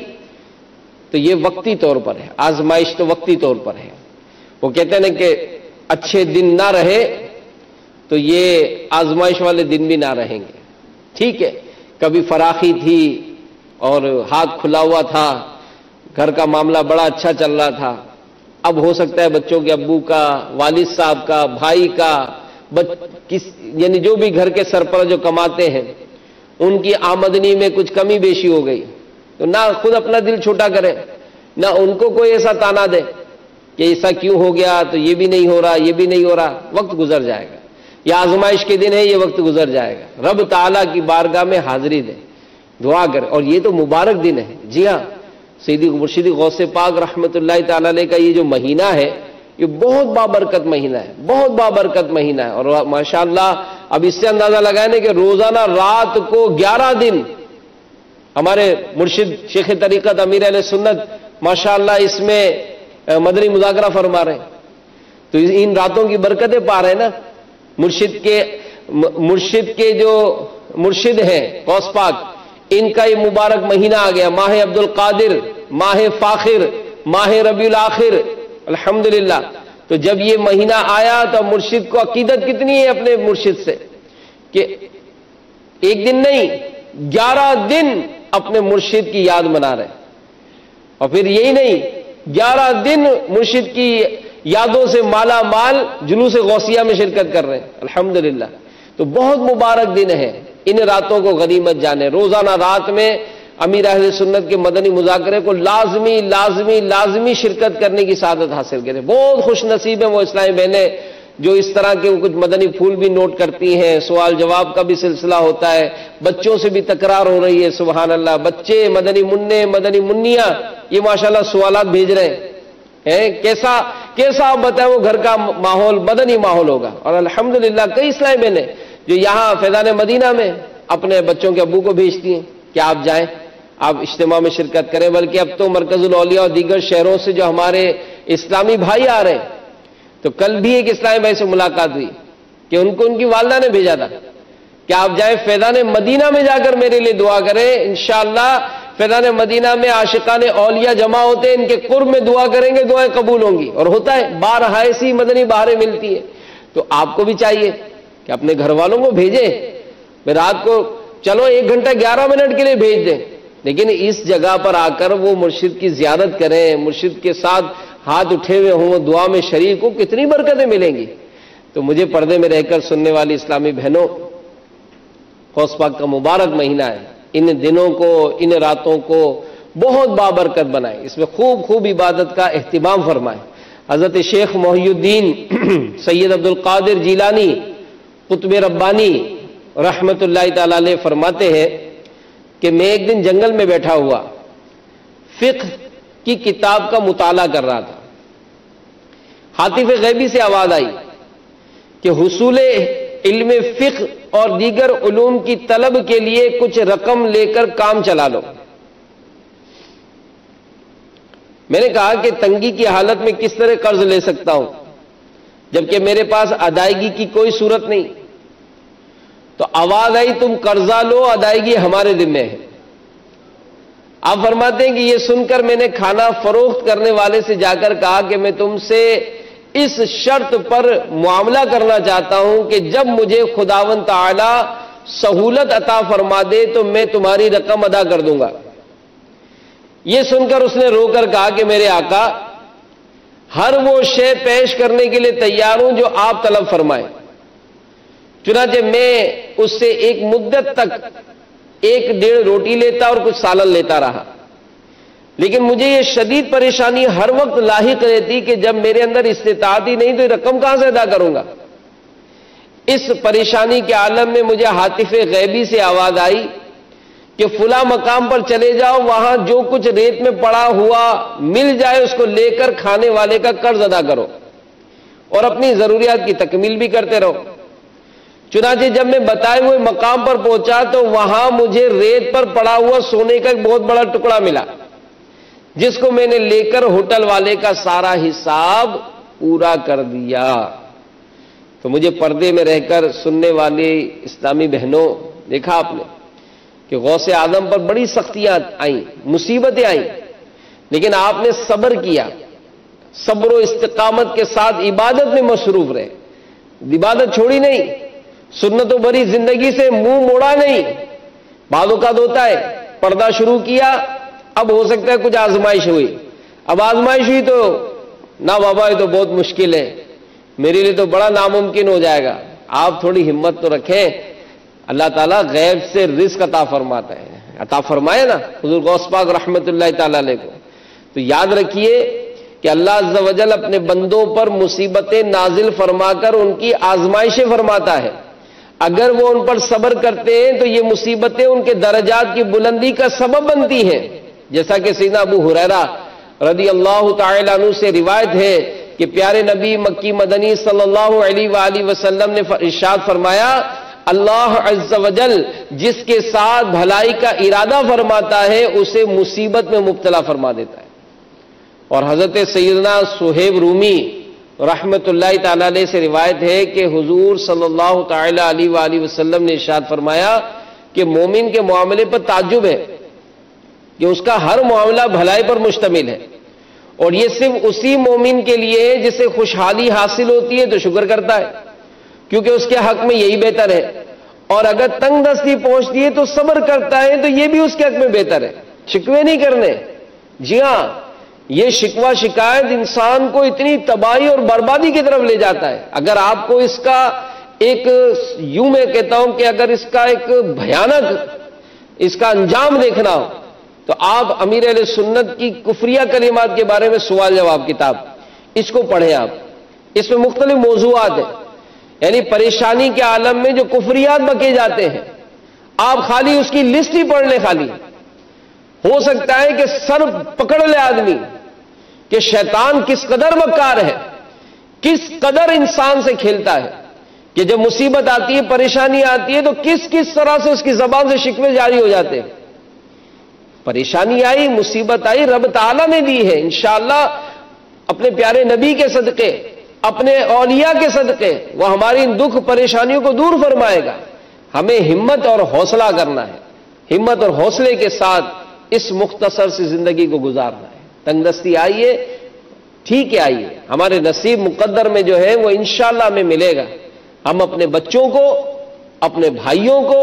تو یہ وقتی طور پر ہے، آزمائش تو وقتی طور پر ہے۔ وہ کہتے ہیں نا کہ اچھے دن نہ رہے تو یہ آزمائش والے دن بھی نہ رہیں گے۔ ٹھیک ہے، کبھی فراخی تھی، اور ہاتھ کھلا ہوا تھا، گھر کا معاملہ بڑا اچھا چل رہا تھا. اب ہو سکتا ہے بچوں کے ابو کا، والد صاحب کا، بھائی کا، یعنی جو بھی گھر کے سرپرست جو کماتے ہیں ان کی آمدنی میں کچھ کمی بیشی ہو گئی، تو نہ خود اپنا دل چھوٹا کرے، نہ ان کو کوئی ایسا تانا دے کہ ایسا کیوں ہو گیا، تو یہ بھی نہیں ہو رہا، یہ بھی نہیں ہو رہا. وقت گزر جائے گا، یہ آزمائش کے دن ہے، یہ وقت گزر جائے گا. رب تعالیٰ کی بارگاہ میں حاضری دے، دعا کر. اور یہ تو مبارک دن ہے. جی ہاں، سیدی مرشد غوث پاک رحمت اللہ تعالی علیہ کا یہ جو مہینہ ہے یہ بہت بابرکت مہینہ ہے، بہت بابرکت مہینہ ہے. اور ماشاءاللہ اب اس سے اندازہ لگائیں کہ روزانہ رات کو 11 دن ہمارے مرشد شیخ طریقت امیر اہل سنت ماشاءاللہ اس میں مدنی مذاکرہ فرما رہے ہیں. تو ان راتوں کی برکتیں پا رہے ہیں نا. مرشد کے جو مرشد ہیں غوث پاک، ان کا یہ مبارک مہینہ آ گیا، ماہ عبد القادر، ماہ فاخر، ماہ ربیع الاخر، الحمدللہ. تو جب یہ مہینہ آیا تو مرشد کو عقیدت کتنی ہے اپنے مرشد سے کہ ایک دن نہیں 11 دن اپنے مرشد کی یاد منا رہے. اور پھر یہی نہیں، 11 دن مرشد کی یادوں سے مالا مال جلوس غوثیہ میں شرکت کر رہے ہیں، الحمدللہ. تو بہت مبارک دن ہے. ان راتوں کو غنیمت جانے. روزانہ رات میں امیر اہل سنت کے مدنی مذاکرے کو لازمی لازمی لازمی شرکت کرنے کی سعادت حاصل کرے. بہت خوش نصیب ہیں وہ اسلامی بہنیں جو اس طرح کے کچھ مدنی پھول بھی نوٹ کرتی ہیں، سوال جواب کا بھی سلسلہ ہوتا ہے، بچوں سے بھی تکرار ہو رہی ہے. سبحان اللہ، بچے مدنی منع مدنی منیاں یہ ماشاءاللہ سوالات بھیج رہے ہیں. کیسا آپ بتائیں وہ گھر کا ماحول مدنی ماحول ہوگا. اور الحمدللہ کئی اسلامی بہنیں جو یہاں فیضان مدینہ میں اپنے بچوں کے ابو کو بھیجتی ہیں کہ آپ جائیں، آپ اجتماع میں شرکت کریں. بلکہ اب تو مرکز الاولیاء اور دیگر شہروں سے جو ہمارے اسلامی بھائی آ رہے ہیں، تو کل بھی ایک اسلامی بھائی سے ملاقات ہوئی کہ ان کو ان کی والدہ نے بھیجا تھا کہ آپ جائیں فیضان مدینہ میں جا کر میرے لیے دعا کریں. انشاءاللہ فیضان مدینہ میں عاشقان اولیاء جمع ہوتے ہیں، ان کے قرب میں دعا کریں گے، دعائیں قبول ہوں گی. اور ہوتا ہے، بارہا ایسی مدنی بہاریں ملتی ہیں. تو آپ کو بھی چاہیے کہ اپنے گھر والوں کو بھیجیں. میں رات کو چلو 1 گھنٹہ 11 منٹ کے لیے بھیج دیں، لیکن اس جگہ پر آ کر وہ مرشد کی زیارت کریں، مرشد کے ساتھ ہاتھ اٹھے ہوئے ہوں، دعا میں شریک ہو، کتنی برکتیں ملیں گی. تو مجھے پردے میں رہ کر سننے والی اسلامی بہنوں، غوث پاک کا مبارک مہینہ ہے. ان دنوں کو، ان راتوں کو بہت بابرکت بنائیں، اس میں خوب عبادت کا اہتمام فرمائیں. حضرت شیخ محی الدین سید عبد القادر جیلانی قطب ربانی رحمت اللہ تعالی علیہ فرماتے ہیں کہ میں ایک دن جنگل میں بیٹھا ہوا فقہ کی کتاب کا مطالعہ کر رہا تھا. ہاتف غیبی سے آواز آئی کہ حصول علم فقہ اور دیگر علوم کی طلب کے لیے کچھ رقم لے کر کام چلا لو. میں نے کہا کہ تنگی کی حالت میں کس طرح قرض لے سکتا ہوں جبکہ میرے پاس ادائیگی کی کوئی صورت نہیں. تو آواز آئی تم قرضہ لو، ادائیگی ہمارے ذمہ ہے. آپ فرماتے ہیں کہ یہ سن کر میں نے کھانا فروخت کرنے والے سے جا کر کہا کہ میں تم سے اس شرط پر معاملہ کرنا چاہتا ہوں کہ جب مجھے خداوند تعالی سہولت عطا فرما دے تو میں تمہاری رقم ادا کر دوں گا. یہ سن کر اس نے رو کر کہا کہ میرے آقا، ہر وہ شے پیش کرنے کے لیے تیار ہوں جو آپ طلب فرمائیں. چنانچہ میں اس سے ایک مدت تک 1-1.5 روٹی لیتا اور کچھ سالن لیتا رہا، لیکن مجھے یہ شدید پریشانی ہر وقت لاحق رہتی کہ جب میرے اندر استطاعت ہی نہیں تو یہ رقم کہاں سے ادا کروں گا. اس پریشانی کے عالم میں مجھے ہاتف غیبی سے آواز آئی کہ فلاں مقام پر چلے جاؤ، وہاں جو کچھ ریت میں پڑا ہوا مل جائے اس کو لے کر کھانے والے کا قرض ادا کرو اور اپنی ضروریات کی تکمیل بھی کرتے رہو. چنانچہ جب میں بتائے ہوئے مقام پر پہنچا تو وہاں مجھے ریت پر پڑا ہوا سونے کا ایک بہت بڑا ٹکڑا ملا، جس کو میں نے لے کر ہوٹل والے کا سارا حساب پورا کر دیا. تو مجھے پردے میں رہ کر سننے والی اسلامی بہنوں، دیکھا آپ نے کہ غوث اعظم پر بڑی سختیاں آئیں، مصیبتیں آئیں، لیکن آپ نے صبر کیا، صبر و استقامت کے ساتھ عبادت میں مصروف رہے، عبادت چھوڑی نہیں، سنت و بری زندگی سے منہ موڑا نہیں. بعض اوقات ہوتا ہے پردہ شروع کیا، اب ہو سکتا ہے کچھ آزمائش ہوئی، اب آزمائش ہوئی تو نہ بابا یہ تو بہت مشکل ہے، میرے لیے تو بڑا ناممکن ہو جائے گا. آپ تھوڑی ہمت تو رکھیں، اللہ تعالیٰ غیب سے رزق عطا فرماتا ہے، عطا فرمائے نا حضور غوث پاک رحمت اللہ تعالیٰ علیہ کو. تو یاد رکھیے کہ اللہ عز و جل اپنے بندوں پر مصیبتیں نازل فرما کر ان کی آزمائشیں فرماتا ہے. اگر وہ ان پر صبر کرتے ہیں تو یہ مصیبتیں ان کے درجات کی بلندی کا سبب بنتی ہیں. جیسا کہ سیدنا ابو ہریرہ رضی اللہ تعالی عنہ سے روایت ہے کہ پیارے نبی مکی مدنی صلی اللہ علیہ وآلہ وسلم نے ارشاد فرمایا، اللہ عز و جل جس کے ساتھ بھلائی کا ارادہ فرماتا ہے اسے مصیبت میں مبتلا فرما دیتا ہے. اور حضرت سیدنا صہیب رومی رحمت اللہ تعالی علیہ سے روایت ہے کہ حضور صلی اللہ تعالی علیہ وآلہ وسلم نے ارشاد فرمایا کہ مومن کے معاملے پر تعجب ہے کہ اس کا ہر معاملہ بھلائی پر مشتمل ہے، اور یہ صرف اسی مومن کے لیے ہے جسے خوشحالی حاصل ہوتی ہے تو شکر کرتا ہے کیونکہ اس کے حق میں یہی بہتر ہے، اور اگر تنگ دستی پہنچتی ہے تو صبر کرتا ہے تو یہ بھی اس کے حق میں بہتر ہے. شکوے نہیں کرنے. جی ہاں، یہ شکوہ شکایت انسان کو اتنی تباہی اور بربادی کی طرف لے جاتا ہے. اگر آپ کو اس کا ایک یوں میں کہتا ہوں کہ اگر اس کا ایک بھیانک اس کا انجام دیکھنا ہو تو آپ امیر اہل سنت کی کفریہ کلمات کے بارے میں سوال جواب کتاب اس کو پڑھیں. آپ اس میں مختلف موضوعات ہیں، یعنی پریشانی کے عالم میں جو کفریات بکے جاتے ہیں، آپ خالی اس کی لسٹ ہی پڑھ لیں. خالی ہو سکتا ہے کہ سر پکڑ لے آدمی کہ شیطان کس قدر مکار ہے، کس قدر انسان سے کھیلتا ہے، کہ جب مصیبت آتی ہے، پریشانی آتی ہے تو کس طرح سے اس کی زبان سے شکوے جاری ہو جاتے ہیں. پریشانی آئی، مصیبت آئی، رب تعالیٰ نے دی ہے، انشاءاللہ اپنے پیارے نبی کے صدقے، اپنے اولیاء کے صدقے وہ ہماری ان دکھ پریشانیوں کو دور فرمائے گا. ہمیں ہمت اور حوصلہ کرنا ہے، ہمت اور حوصلے کے ساتھ اس مختصر سی زندگی کو گزارنا ہے. تنگ دستی آئیے، ٹھیک ہے، آئیے، ہمارے نصیب مقدر میں جو ہے وہ انشاءاللہ ہمیں ملے گا. ہم اپنے بچوں کو، اپنے بھائیوں کو،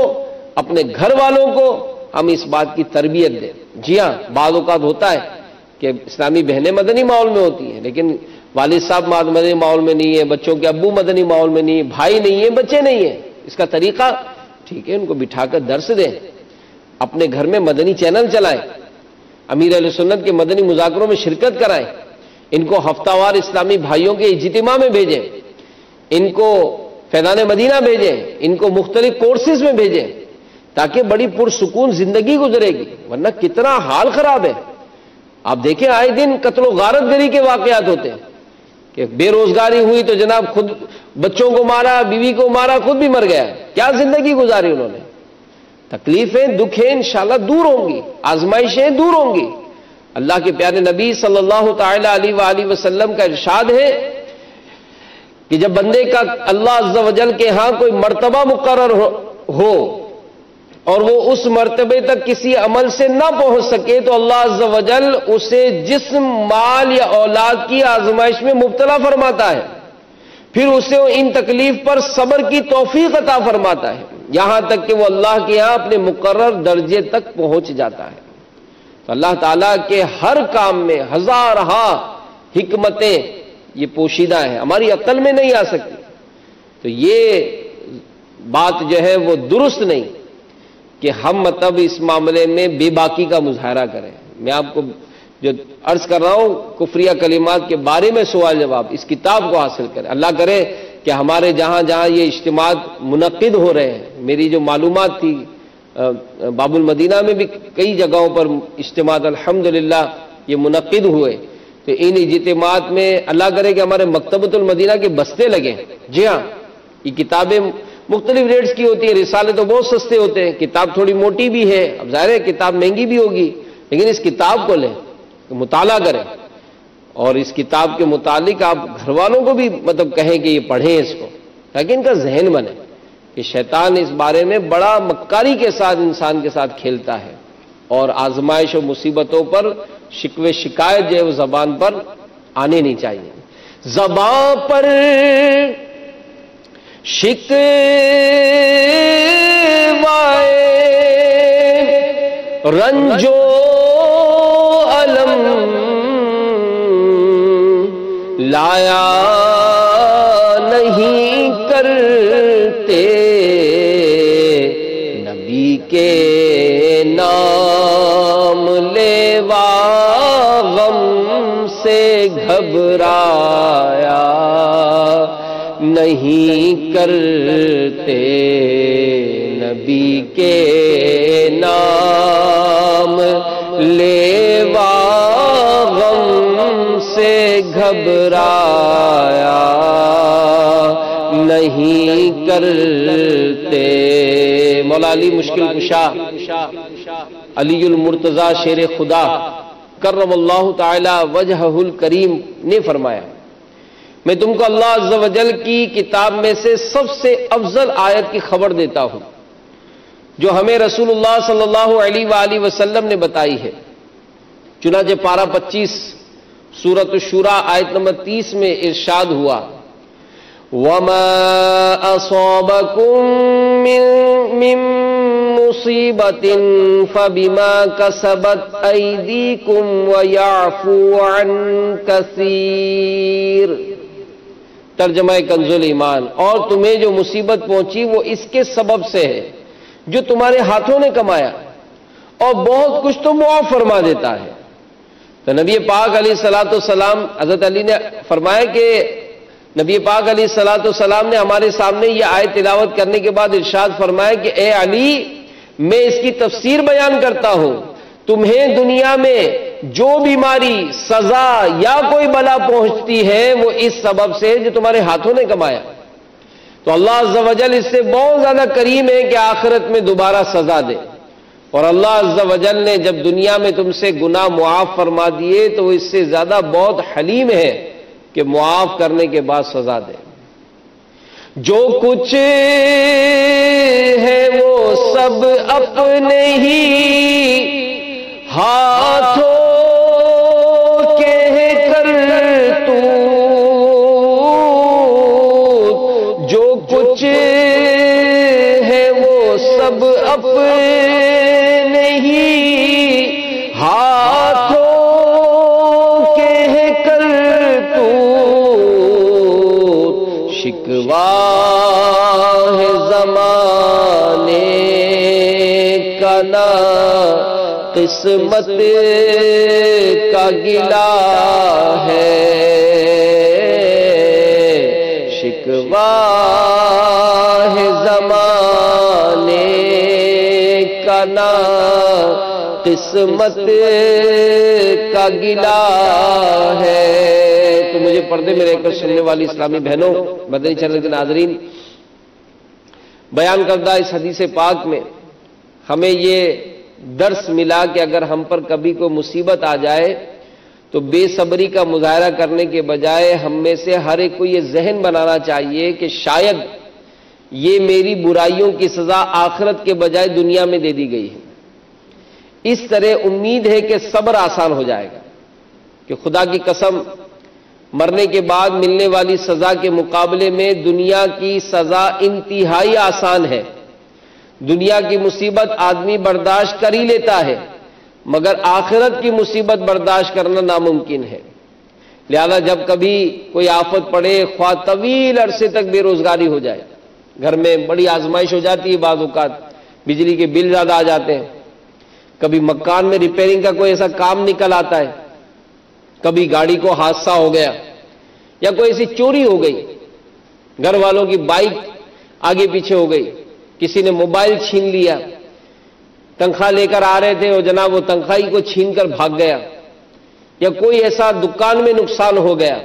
اپنے گھر والوں کو ہم اس بات کی تربیت دیں. جی ہاں، بعض اوقات ہوتا ہے کہ اسلامی بہنیں مدنی ماحول میں ہوتی ہیں لیکن والد صاحب مدنی ماحول میں نہیں ہے، بچوں کے ابو مدنی ماحول میں نہیں ہے، بھائی نہیں ہے، بچے نہیں ہیں. اس کا طریقہ ٹھیک ہے، ان کو بٹھا کر درس دیں، اپنے گھر میں مدنی چینل چلائیں، امیر اہل سنت کے مدنی مذاکروں میں شرکت کرائیں، ان کو ہفتہ وار اسلامی بھائیوں کے اجتماع میں بھیجیں، ان کو فیضان مدینہ بھیجیں، ان کو مختلف کورسز میں بھیجیں تاکہ بڑی پرسکون زندگی گزرے گی. ورنہ کتنا حال خراب ہے. آپ دیکھیں آئے دن قتل و غارت گری کے واقعات ہوتے ہیں کہ بے روزگاری ہوئی تو جناب خود بچوں کو مارا، بیوی کو مارا، خود بھی مر گیا. کیا زندگی گزاری انہوں نے. تکلیفیں، دکھیں انشاءاللہ دور ہوں گی، آزمائشیں دور ہوں گی. اللہ کے پیارے نبی صلی اللہ تعالی علیہ وآلہ وسلم کا ارشاد ہے کہ جب بندے کا اللہ عز و جل کے ہاں کوئی مرتبہ مقرر ہو اور وہ اس مرتبے تک کسی عمل سے نہ پہنچ سکے تو اللہ عز و جل اسے جسم، مال یا اولاد کی آزمائش میں مبتلا فرماتا ہے، پھر اسے ان تکلیف پر صبر کی توفیق عطا فرماتا ہے یہاں تک کہ وہ اللہ کے یہاں اپنے مقرر درجے تک پہنچ جاتا ہے. تو اللہ تعالیٰ کے ہر کام میں ہزارہا حکمتیں یہ پوشیدہ ہیں، ہماری عقل میں نہیں آ سکتی. تو یہ بات جو ہے وہ درست نہیں کہ ہم مطلب اس معاملے میں بے باکی کا مظاہرہ کریں. میں آپ کو جو عرض کر رہا ہوں کفریہ کلمات کے بارے میں سوال جواب اس کتاب کو حاصل کریں. اللہ کرے کہ ہمارے جہاں جہاں یہ اجتماعات منعقد ہو رہے ہیں، میری جو معلومات تھی باب المدینہ میں بھی کئی جگہوں پر اجتماعات الحمدللہ یہ منعقد ہوئے، تو ان اجتماعات میں اللہ کرے کہ ہمارے مکتبۃ المدینہ کے بستے لگیں. جی ہاں، یہ کتابیں مختلف ریٹس کی ہوتی ہیں، رسالے تو بہت سستے ہوتے ہیں، کتاب تھوڑی موٹی بھی ہے، اب ظاہر ہے کتاب مہنگی بھی ہوگی، لیکن اس کتاب کو لیں، مطالعہ کریں، اور اس کتاب کے متعلق آپ گھر والوں کو بھی مطلب کہیں کہ یہ پڑھیں اس کو، تاکہ ان کا ذہن بنے کہ شیطان اس بارے میں بڑا مکاری کے ساتھ انسان کے ساتھ کھیلتا ہے، اور آزمائش و مصیبتوں پر شکوے شکایت جو ہے وہ زبان پر آنے نہیں چاہیے. زبان پر شکوائے رنجو علم لایا نہیں کرتے، نبی کے نام لیوا غم سے گھبرایا نہیں کرتے، نبی کے نام لیوا غم سے گھبرایا نہیں کرتے۔ مولا علی مشکل کشا علی المرتضی شیر خدا کرم اللہ تعالی وجہہ الکریم نے فرمایا، میں تم کو اللہ عز و جل کی کتاب میں سے سب سے افضل آیت کی خبر دیتا ہوں جو ہمیں رسول اللہ صلی اللہ علیہ وآلہ وسلم نے بتائی ہے۔ چنانچہ پارہ 25 سورۃ الشورى آیت نمبر 30 میں ارشاد ہوا، وَمَا أَصَابَكُم مِّن مُّصِيبَةٍ فَبِمَا كَسَبَتْ أَيْدِيكُمْ وَيَعْفُو عَن كَثِيرٍ۔ ترجمہ کنز الایمان، اور تمہیں جو مصیبت پہنچی وہ اس کے سبب سے ہے جو تمہارے ہاتھوں نے کمایا، اور بہت کچھ تو معاف فرما دیتا ہے۔ تو نبی پاک علیہ الصلوۃ والسلام، حضرت علی نے فرمایا کہ نبی پاک علیہ الصلوۃ والسلام نے ہمارے سامنے یہ آیت تلاوت کرنے کے بعد ارشاد فرمایا کہ اے علی، میں اس کی تفسیر بیان کرتا ہوں، تمہیں دنیا میں جو بیماری، سزا یا کوئی بلا پہنچتی ہے وہ اس سبب سے جو تمہارے ہاتھوں نے کمایا۔ تو اللہ عز و جل اس سے بہت زیادہ کریم ہے کہ آخرت میں دوبارہ سزا دے، اور اللہ عز و جل نے جب دنیا میں تم سے گناہ معاف فرما دیے تو وہ اس سے زیادہ بہت حلیم ہے کہ معاف کرنے کے بعد سزا دے۔ جو کچھ ہے وہ سب اپنے ہی ہاتھوں کے کر تو، جو کچھ ہے وہ سب اپنے ہی ہاتھوں کے کر تو، شکوہ ہے زمانے کا نہ قسمت کا گلہ ہے، شکوہ ہے زمانے کا نہ قسمت کا گلہ ہے۔ تو مجھے پردے میں رہ کر سننے والی اسلامی بہنوں، مدنی چینل کے ناظرین، بیان کردہ اس حدیث پاک میں ہمیں یہ درس ملا کہ اگر ہم پر کبھی کوئی مصیبت آ جائے تو بے صبری کا مظاہرہ کرنے کے بجائے ہم میں سے ہر ایک کو یہ ذہن بنانا چاہیے کہ شاید یہ میری برائیوں کی سزا آخرت کے بجائے دنیا میں دے دی گئی ہے۔ اس طرح امید ہے کہ صبر آسان ہو جائے گا، کہ خدا کی قسم مرنے کے بعد ملنے والی سزا کے مقابلے میں دنیا کی سزا انتہائی آسان ہے۔ دنیا کی مصیبت آدمی برداشت کر ہی لیتا ہے، مگر آخرت کی مصیبت برداشت کرنا ناممکن ہے۔ لہذا جب کبھی کوئی آفت پڑے، خواہ طویل عرصے تک بے روزگاری ہو جائے، گھر میں بڑی آزمائش ہو جاتی ہے، بعض اوقات بجلی کے بل زیادہ آ جاتے ہیں، کبھی مکان میں ریپیئرنگ کا کوئی ایسا کام نکل آتا ہے، کبھی گاڑی کو حادثہ ہو گیا، یا کوئی ایسی چوری ہو گئی، گھر والوں کی بائک آگے پیچھے ہو گئی، کسی نے موبائل چھین لیا، تنخواہ لے کر آ رہے تھے اور جناب وہ تنخواہی کو چھین کر بھاگ گیا، یا کوئی ایسا دکان میں نقصان ہو گیا،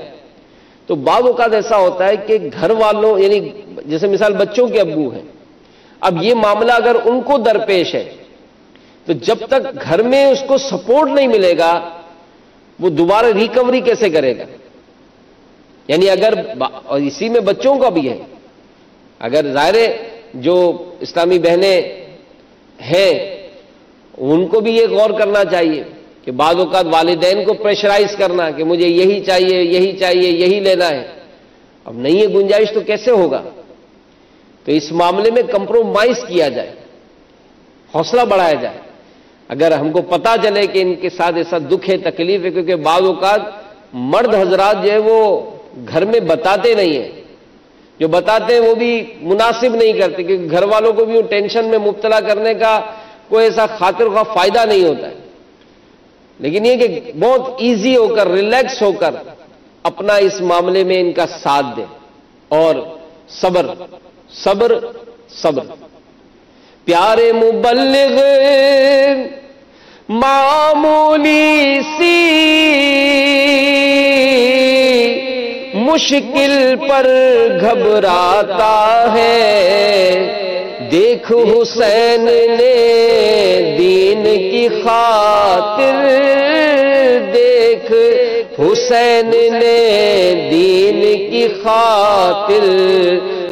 تو بعض اوقات ایسا ہوتا ہے کہ گھر والوں، یعنی جیسے مثال بچوں کے ابو ہیں، اب یہ معاملہ اگر ان کو درپیش ہے تو جب تک گھر میں اس کو سپورٹ نہیں ملے گا وہ دوبارہ ریکوری کیسے کرے گا؟ یعنی اگر، اور اسی میں بچوں کا بھی ہے، اگر ظاہر جو اسلامی بہنیں ہیں ان کو بھی یہ غور کرنا چاہیے کہ بعض اوقات والدین کو پریشرائز کرنا کہ مجھے یہی چاہیے، یہی چاہیے، یہی لینا ہے، اب نہیں ہے گنجائش تو کیسے ہوگا؟ تو اس معاملے میں کمپرومائز کیا جائے، حوصلہ بڑھایا جائے۔ اگر ہم کو پتا چلے کہ ان کے ساتھ ایسا دکھ ہے، تکلیف ہے، کیونکہ بعض اوقات مرد حضرات جو ہے وہ گھر میں بتاتے نہیں ہیں، جو بتاتے ہیں وہ بھی مناسب نہیں کرتے، کیونکہ گھر والوں کو بھی ٹینشن میں مبتلا کرنے کا کوئی ایسا خاطر کا فائدہ نہیں ہوتا ہے. لیکن یہ کہ بہت ایزی ہو کر، ریلیکس ہو کر اپنا اس معاملے میں ان کا ساتھ دیں، اور صبر صبر صبر. پیارے مبلغ معمولی سی مشکل پر گھبراتا ہے، دیکھ حسین نے دین کی خاطر، دیکھ حسین نے دین کی خاطر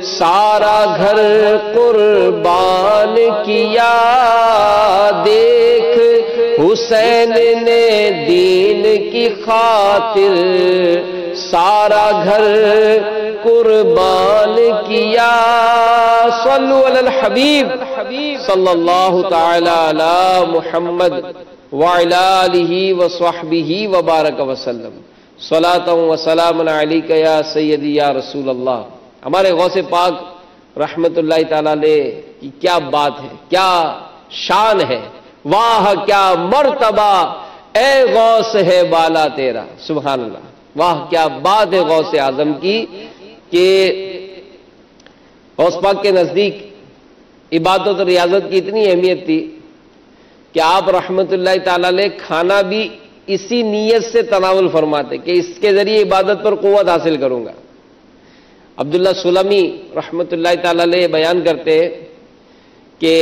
سارا گھر قربان کیا، دیکھ حسین نے دین کی خاطر سارا گھر قربان کیا. صلو علی الحبیب صلی اللہ تعالی علی محمد وعلی آلہ وصحبہ وبارک وسلم. صلاۃ و سلام علیک یا سیدی یا رسول اللہ. ہمارے غوث پاک رحمت اللہ تعالی علیہ کی کیا بات ہے، کیا شان ہے، واہ کیا مرتبہ اے غوث ہے بالا تیرا. سبحان اللہ، واہ کیا بات ہے غوث اعظم کی کہ غوث پاک کے نزدیک عبادت اور ریاضت کی اتنی اہمیت تھی کہ آپ رحمت اللہ تعالی علیہ کھانا بھی اسی نیت سے تناول فرماتے کہ اس کے ذریعے عبادت پر قوت حاصل کروں گا. عبداللہ سلمی رحمت اللہ تعالی علیہ بیان کرتے ہیں کہ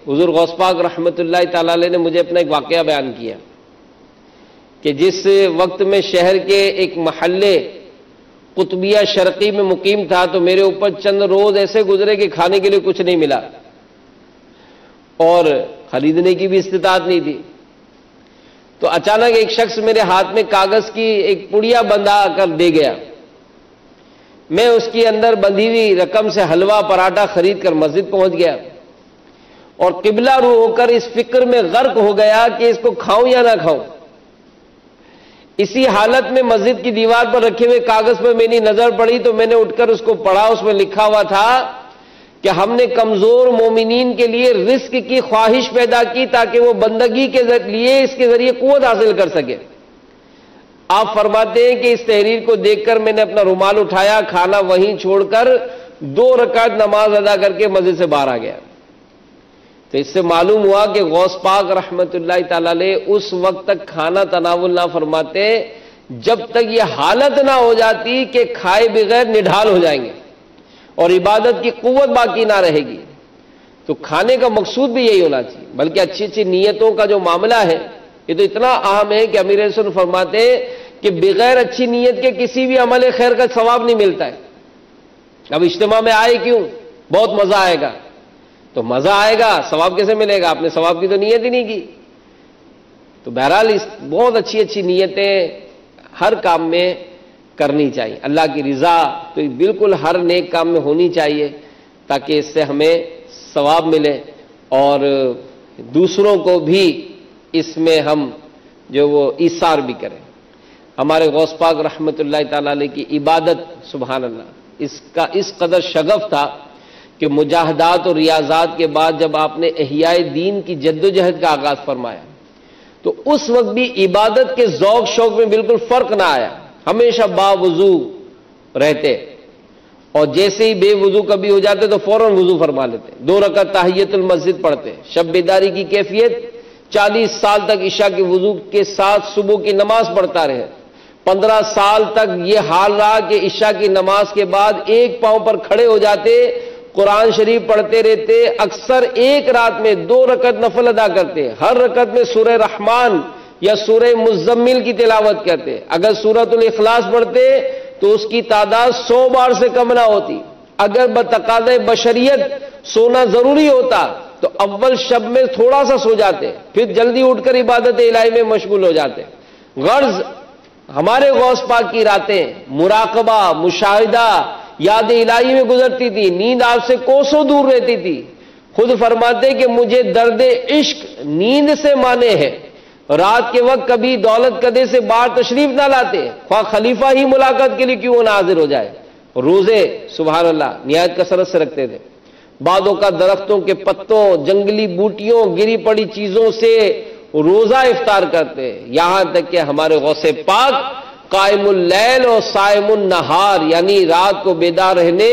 حضور غوث پاک رحمت اللہ تعالی علیہ نے مجھے اپنا ایک واقعہ بیان کیا کہ جس وقت میں شہر کے ایک محلے قطبیہ شرقی میں مقیم تھا تو میرے اوپر چند روز ایسے گزرے کہ کھانے کے لیے کچھ نہیں ملا اور خریدنے کی بھی استطاعت نہیں تھی. تو اچانک ایک شخص میرے ہاتھ میں کاغذ کی ایک پڑیا بندھا کر دے گیا. میں اس کی اندر بندھی ہوئی رقم سے حلوہ پراٹھا خرید کر مسجد پہنچ گیا اور قبلہ رو ہو کر اس فکر میں غرق ہو گیا کہ اس کو کھاؤں یا نہ کھاؤں. اسی حالت میں مسجد کی دیوار پر رکھے ہوئے کاغذ پر میری نظر پڑی تو میں نے اٹھ کر اس کو پڑھا. اس میں لکھا ہوا تھا کہ ہم نے کمزور مومنین کے لیے رزق کی خواہش پیدا کی تاکہ وہ بندگی کے لیے اس کے ذریعے قوت حاصل کر سکے. آپ فرماتے ہیں کہ اس تحریر کو دیکھ کر میں نے اپنا رومال اٹھایا، کھانا وہیں چھوڑ کر 2 رکعت نماز ادا کر کے مسجد سے باہر آ گیا. تو اس سے معلوم ہوا کہ غوث پاک رحمت اللہ تعالی علیہ اس وقت تک کھانا تناول نہ فرماتے جب تک یہ حالت نہ ہو جاتی کہ کھائے بغیر نڈھال ہو جائیں گے اور عبادت کی قوت باقی نہ رہے گی. تو کھانے کا مقصود بھی یہی ہونا چاہیے، بلکہ اچھی اچھی نیتوں کا جو معاملہ ہے یہ تو اتنا اہم ہے کہ امیر رسول فرماتے ہیں کہ بغیر اچھی نیت کے کسی بھی عمل خیر کا ثواب نہیں ملتا ہے. اب اجتماع میں آئے کیوں؟ بہت مزہ آئے گا. تو مزہ آئے گا، ثواب کیسے ملے گا؟ آپ نے ثواب کی تو نیت ہی نہیں کی. تو بہرحال بہت اچھی اچھی نیتیں ہر کام میں کرنی چاہیے. اللہ کی رضا تو بالکل ہر نیک کام میں ہونی چاہیے تاکہ اس سے ہمیں ثواب ملے اور دوسروں کو بھی اس میں ہم جو وہ ایثار بھی کریں. ہمارے غوث پاک رحمت اللہ تعالی علیہ کی عبادت سبحان اللہ اس کا اس قدر شغف تھا کہ مجاہدات اور ریاضات کے بعد جب آپ نے احیاء دین کی جدوجہد کا آغاز فرمایا تو اس وقت بھی عبادت کے ذوق شوق میں بالکل فرق نہ آیا. ہمیشہ باوضو رہتے اور جیسے ہی بے وضو کبھی ہو جاتے تو فوراً وضو فرما لیتے. 2 رکعت تحیت المسجد پڑھتے. شب بیداری کی کیفیت 40 سال تک عشاء کے وضو کے ساتھ صبح کی نماز پڑھتا رہے. 15 سال تک یہ حال رہا کہ عشاء کی نماز کے بعد ایک پاؤں پر کھڑے ہو جاتے، قرآن شریف پڑھتے رہتے. اکثر ایک رات میں 2 رکعت نفل ادا کرتے. ہر رکعت میں سورہ رحمان یا سورہ مزمل کی تلاوت کرتے. اگر سورۃ الاخلاص پڑھتے تو اس کی تعداد 100 بار سے کم نہ ہوتی. اگر بتقاضۂ بشریت سونا ضروری ہوتا تو اول شب میں تھوڑا سا سو جاتے، پھر جلدی اٹھ کر عبادت الہی میں مشغول ہو جاتے. غرض ہمارے غوث پاک کی راتیں مراقبہ، مشاہدہ، یاد الہی میں گزرتی تھی. نیند آپ سے کوسوں دور رہتی تھی. خود فرماتے کہ مجھے درد عشق نیند سے مانے ہے، رات کے وقت کبھی دولت کدے سے باہر تشریف نہ لاتے، خواہ خلیفہ ہی ملاقات کے لیے کیوں نہ حاضر ہو جائے۔ روزے سبحان اللہ نہایت کثرت سے رکھتے تھے، بعضوں کا درختوں کے پتوں، جنگلی بوٹیوں، گری پڑی چیزوں سے روزہ افطار کرتے، یہاں تک کہ ہمارے غوث پاک قائم اللیل اور صائم النہار، یعنی رات کو بیدار رہنے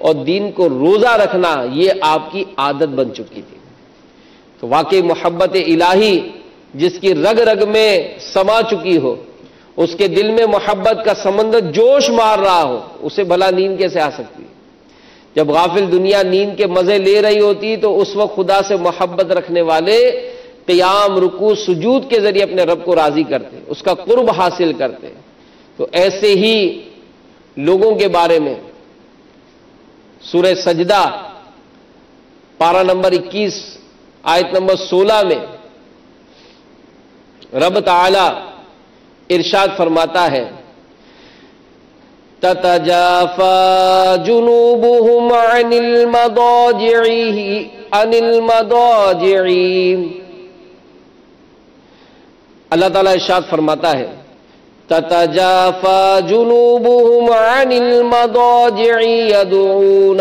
اور دن کو روزہ رکھنا، یہ آپ کی عادت بن چکی تھی۔ تو واقعی محبت الہی جس کی رگ رگ میں سما چکی ہو، اس کے دل میں محبت کا سمندر جوش مار رہا ہو، اسے بھلا نیند کیسے آ سکتی ہے؟ جب غافل دنیا نیند کے مزے لے رہی ہوتی تو اس وقت خدا سے محبت رکھنے والے قیام، رکوع، سجود کے ذریعے اپنے رب کو راضی کرتے، اس کا قرب حاصل کرتے۔ تو ایسے ہی لوگوں کے بارے میں سورہ سجدہ پارہ نمبر 21 آیت نمبر 16 میں رب تعالی ارشاد فرماتا ہے، تتجافى جنوبهم عن المضاجع، اللہ تعالیٰ ارشاد فرماتا ہے تتجافى جنوبهم عن المضاجع يدعون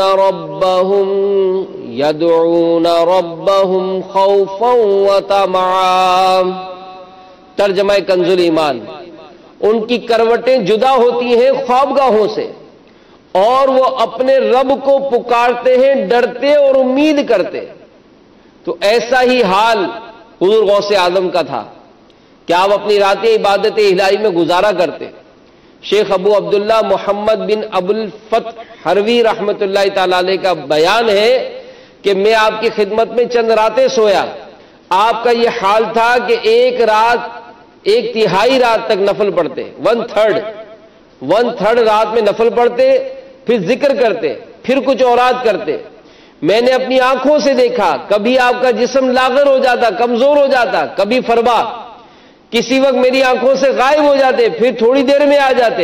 ربهم خوفا وطمعا۔ ترجمہ کنز الایمان، ان کی کروٹیں جدا ہوتی ہیں خوابگاہوں سے اور وہ اپنے رب کو پکارتے ہیں ڈرتے اور امید کرتے۔ تو ایسا ہی حال حضور غوث اعظم کا تھا کہ آپ اپنی راتیں عبادت الہی میں گزارا کرتے۔ شیخ ابو عبداللہ محمد بن ابو الفتح حروی رحمت اللہ تعالی علیہ کا بیان ہے کہ میں آپ کی خدمت میں چند راتیں سویا، آپ کا یہ حال تھا کہ ایک تہائی رات تک نفل پڑھتے، ون تھرڈ رات میں نفل پڑھتے، پھر ذکر کرتے، پھر کچھ اوراد کرتے۔ میں نے اپنی آنکھوں سے دیکھا، کبھی آپ کا جسم لاغر ہو جاتا، کمزور ہو جاتا، کبھی فربا، کسی وقت میری آنکھوں سے غائب ہو جاتے، پھر تھوڑی دیر میں آ جاتے۔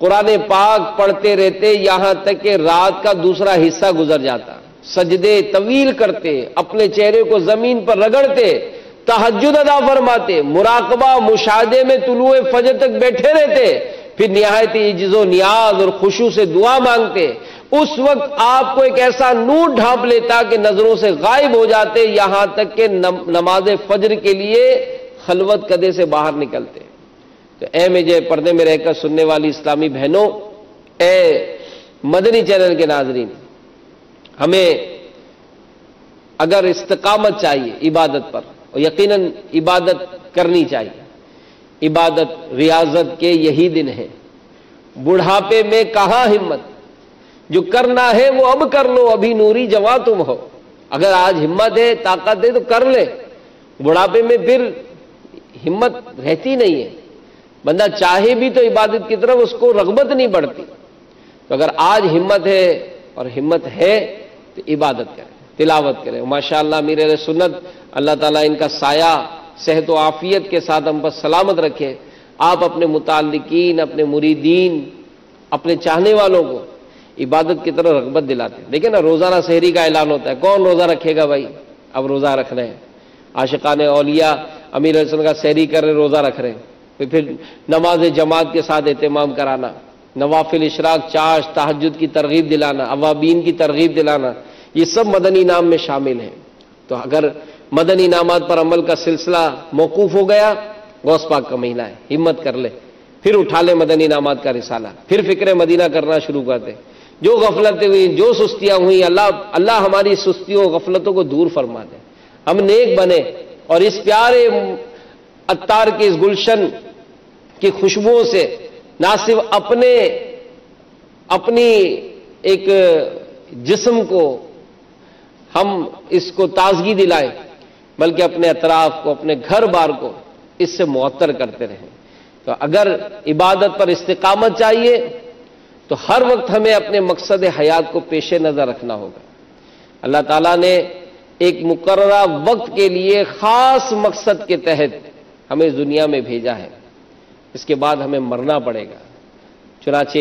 قرآن پاک پڑھتے رہتے یہاں تک کہ رات کا دوسرا حصہ گزر جاتا، سجدے طویل کرتے، اپنے چہرے کو زمین پر رگڑتے، تہجد ادا فرماتے، مراقبہ مشاہدے میں طلوع فجر تک بیٹھے رہتے، پھر نہایت عجز و نیاز اور خشوع سے دعا مانگتے۔ اس وقت آپ کو ایک ایسا نور ڈھانپ لیتا کہ نظروں سے غائب ہو جاتے، یہاں تک کہ نماز فجر کے لیے خلوت کدے سے باہر نکلتے۔ تو اے مجھے پردے میں رہ کر سننے والی اسلامی بہنوں، اے مدنی چینل کے ناظرین، ہمیں اگر استقامت چاہیے عبادت پر، اور یقیناً عبادت کرنی چاہیے، عبادت ریاضت کے یہی دن ہیں، بڑھاپے میں کہاں ہمت، جو کرنا ہے وہ اب کر لو، ابھی نوری جواں تم ہو۔ اگر آج ہمت ہے، طاقت ہے تو کر لے، بڑھاپے میں پھر ہمت رہتی نہیں ہے، بندہ چاہے بھی تو عبادت کی طرف اس کو رغبت نہیں بڑھتی۔ تو اگر آج ہمت ہے اور ہمت ہے تو عبادت کرے، تلاوت کرے۔ ماشاءاللہ امیر اہل سنت اللہ تعالیٰ ان کا سایہ صحت و عافیت کے ساتھ ہم پر سلامت رکھے، آپ اپنے متعلقین، اپنے مریدین، اپنے چاہنے والوں کو عبادت کی طرف رغبت دلاتے ہیں۔ دیکھیں نا روزانہ سحری کا اعلان ہوتا ہے، کون روزہ رکھے گا بھائی؟ اب روزہ رکھ رہے ہیں عاشقان اولیاء، امیر علیہ السلام کا سحری کر رہے، روزہ رکھ رہے ہیں، پھر نماز جماعت کے ساتھ اہتمام کرانا، نوافل، اشراق، چاش، تہجد کی ترغیب دلانا، اوابین کی ترغیب دلانا، یہ سب مدنی انعام میں شامل ہیں۔ تو اگر مدنی انعامات پر عمل کا سلسلہ موقوف ہو گیا، غوث پاک کا مہینہ ہے، ہمت کر لے، پھر اٹھا لے مدنی انعامات کا رسالہ، پھر فکر مدینہ کرنا شروع کر دے۔ جو غفلتیں ہوئیں، جو سستیاں ہوئیں، اللہ ہماری سستیوں غفلتوں کو دور فرما دے، ہم نیک بنے اور اس پیارے عطار کے اس گلشن کی خوشبوؤں سے نہ صرف اپنی ایک جسم کو ہم اس کو تازگی دلائیں، بلکہ اپنے اطراف کو، اپنے گھر بار کو اس سے معطر کرتے رہیں۔ تو اگر عبادت پر استقامت چاہیے تو ہر وقت ہمیں اپنے مقصد حیات کو پیش نظر رکھنا ہوگا۔ اللہ تعالیٰ نے ایک مقررہ وقت کے لیے خاص مقصد کے تحت ہمیں اس دنیا میں بھیجا ہے، اس کے بعد ہمیں مرنا پڑے گا۔ چنانچہ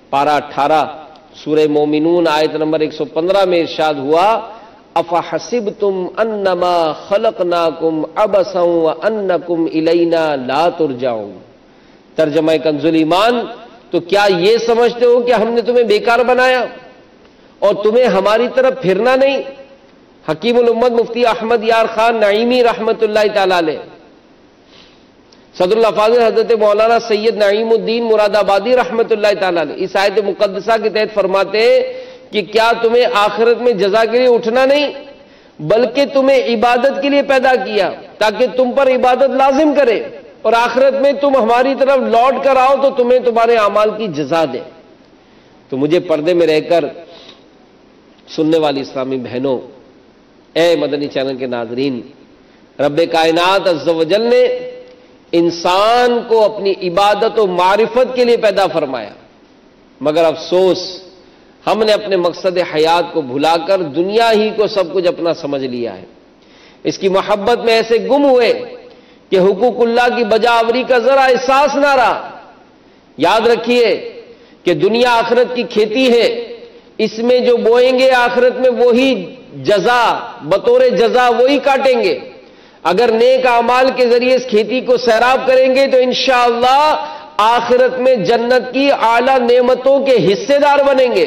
پارہ 18 سورہ مومنون آیت نمبر 115 میں ارشاد ہوا، افحسبتم انما خلقناکم عبثا وانکم الینا لا ترجعون۔ ترجمہ کنز ایمان، تو کیا یہ سمجھتے ہو کہ ہم نے تمہیں بیکار بنایا اور تمہیں ہماری طرف پھرنا نہیں؟ حکیم الامت مفتی احمد یار خان نعیمی رحمت اللہ تعالی علیہ، صدر الافاضل حضرت مولانا سید نعیم الدین مراد آبادی رحمت اللہ تعالی علیہ اس آیت مقدسہ کے تحت فرماتے ہیں کہ کیا تمہیں آخرت میں جزا کے لیے اٹھنا نہیں، بلکہ تمہیں عبادت کے لیے پیدا کیا تاکہ تم پر عبادت لازم کرے، اور آخرت میں تم ہماری طرف لوٹ کر آؤ تو تمہیں تمہارے اعمال کی جزا دے۔ تو مجھے پردے میں رہ کر سننے والی اسلامی بہنوں، اے مدنی چینل کے ناظرین، رب کائنات عز و جل نے انسان کو اپنی عبادت و معرفت کے لیے پیدا فرمایا، مگر افسوس ہم نے اپنے مقصد حیات کو بھلا کر دنیا ہی کو سب کچھ اپنا سمجھ لیا ہے۔ اس کی محبت میں ایسے گم ہوئے کہ حقوق اللہ کی بجاوری کا ذرا احساس نہ رہا۔ یاد رکھیے کہ دنیا آخرت کی کھیتی ہے، اس میں جو بوئیں گے آخرت میں وہی جزا، بطور جزا وہی کاٹیں گے۔ اگر نیک اعمال کے ذریعے اس کھیتی کو سیراب کریں گے تو انشاءاللہ آخرت میں جنت کی اعلیٰ نعمتوں کے حصے دار بنیں گے،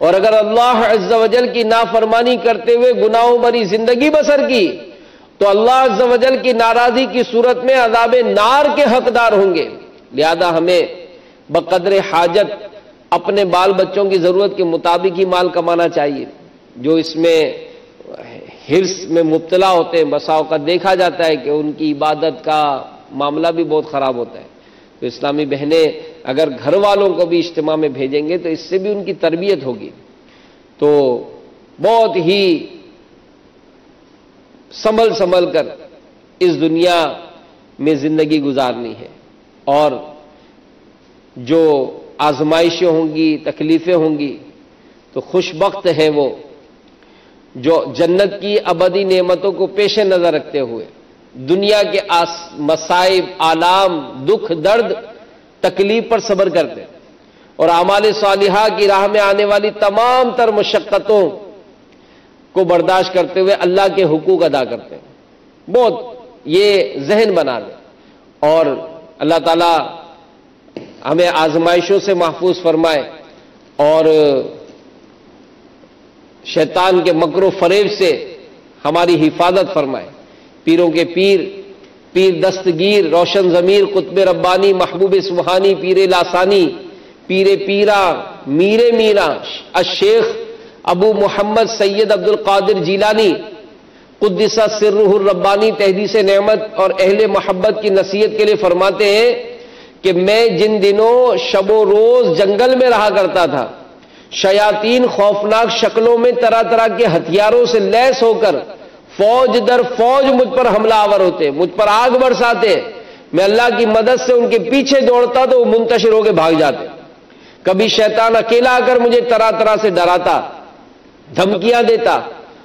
اور اگر اللہ عز و جل کی نافرمانی کرتے ہوئے گناہوں بھری زندگی بسر کی تو اللہ عز و جل کی ناراضی کی صورت میں عذاب نار کے حقدار ہوں گے۔ لہذا ہمیں بقدر حاجت اپنے بال بچوں کی ضرورت کے مطابق ہی مال کمانا چاہیے۔ جو اس میں حرص میں مبتلا ہوتے ہیں، بسا اوقات دیکھا جاتا ہے کہ ان کی عبادت کا معاملہ بھی بہت خراب ہوتا ہے۔ تو اسلامی بہنیں اگر گھر والوں کو بھی اجتماع میں بھیجیں گے تو اس سے بھی ان کی تربیت ہوگی۔ تو بہت ہی سنبھل کر اس دنیا میں زندگی گزارنی ہے، اور جو آزمائشیں ہوں گی، تکلیفیں ہوں گی، تو خوش بخت ہے وہ جو جنت کی ابدی نعمتوں کو پیش نظر رکھتے ہوئے دنیا کے مصائب، آلام، دکھ، درد، تکلیف پر صبر کرتے اور اعمال صالحہ کی راہ میں آنے والی تمام تر مشقتوں کو برداشت کرتے ہوئے اللہ کے حقوق ادا کرتے ہیں۔ بہت یہ ذہن بنا لیں، اور اللہ تعالیٰ ہمیں آزمائشوں سے محفوظ فرمائے اور شیطان کے مکر و فریب سے ہماری حفاظت فرمائے۔ پیروں کے پیر دستگیر، روشن ضمیر، قطب ربانی، محبوب سبحانی، پیر لاسانی، پیر پیرا، میرا، الشیخ ابو محمد سید عبد القادر جیلانی قدس سرہ الربانی تحدیث نعمت اور اہل محبت کی نصیحت کے لیے فرماتے ہیں کہ میں جن دنوں شب و روز جنگل میں رہا کرتا تھا، شیاطین خوفناک شکلوں میں طرح طرح کے ہتھیاروں سے لیس ہو کر فوج در فوج مجھ پر حملہ آور ہوتے، مجھ پر آگ برساتے، میں اللہ کی مدد سے ان کے پیچھے دوڑتا تو وہ منتشر ہو کے بھاگ جاتے۔ کبھی شیطان اکیلا آ کر مجھے طرح طرح سے ڈراتا، دھمکیاں دیتا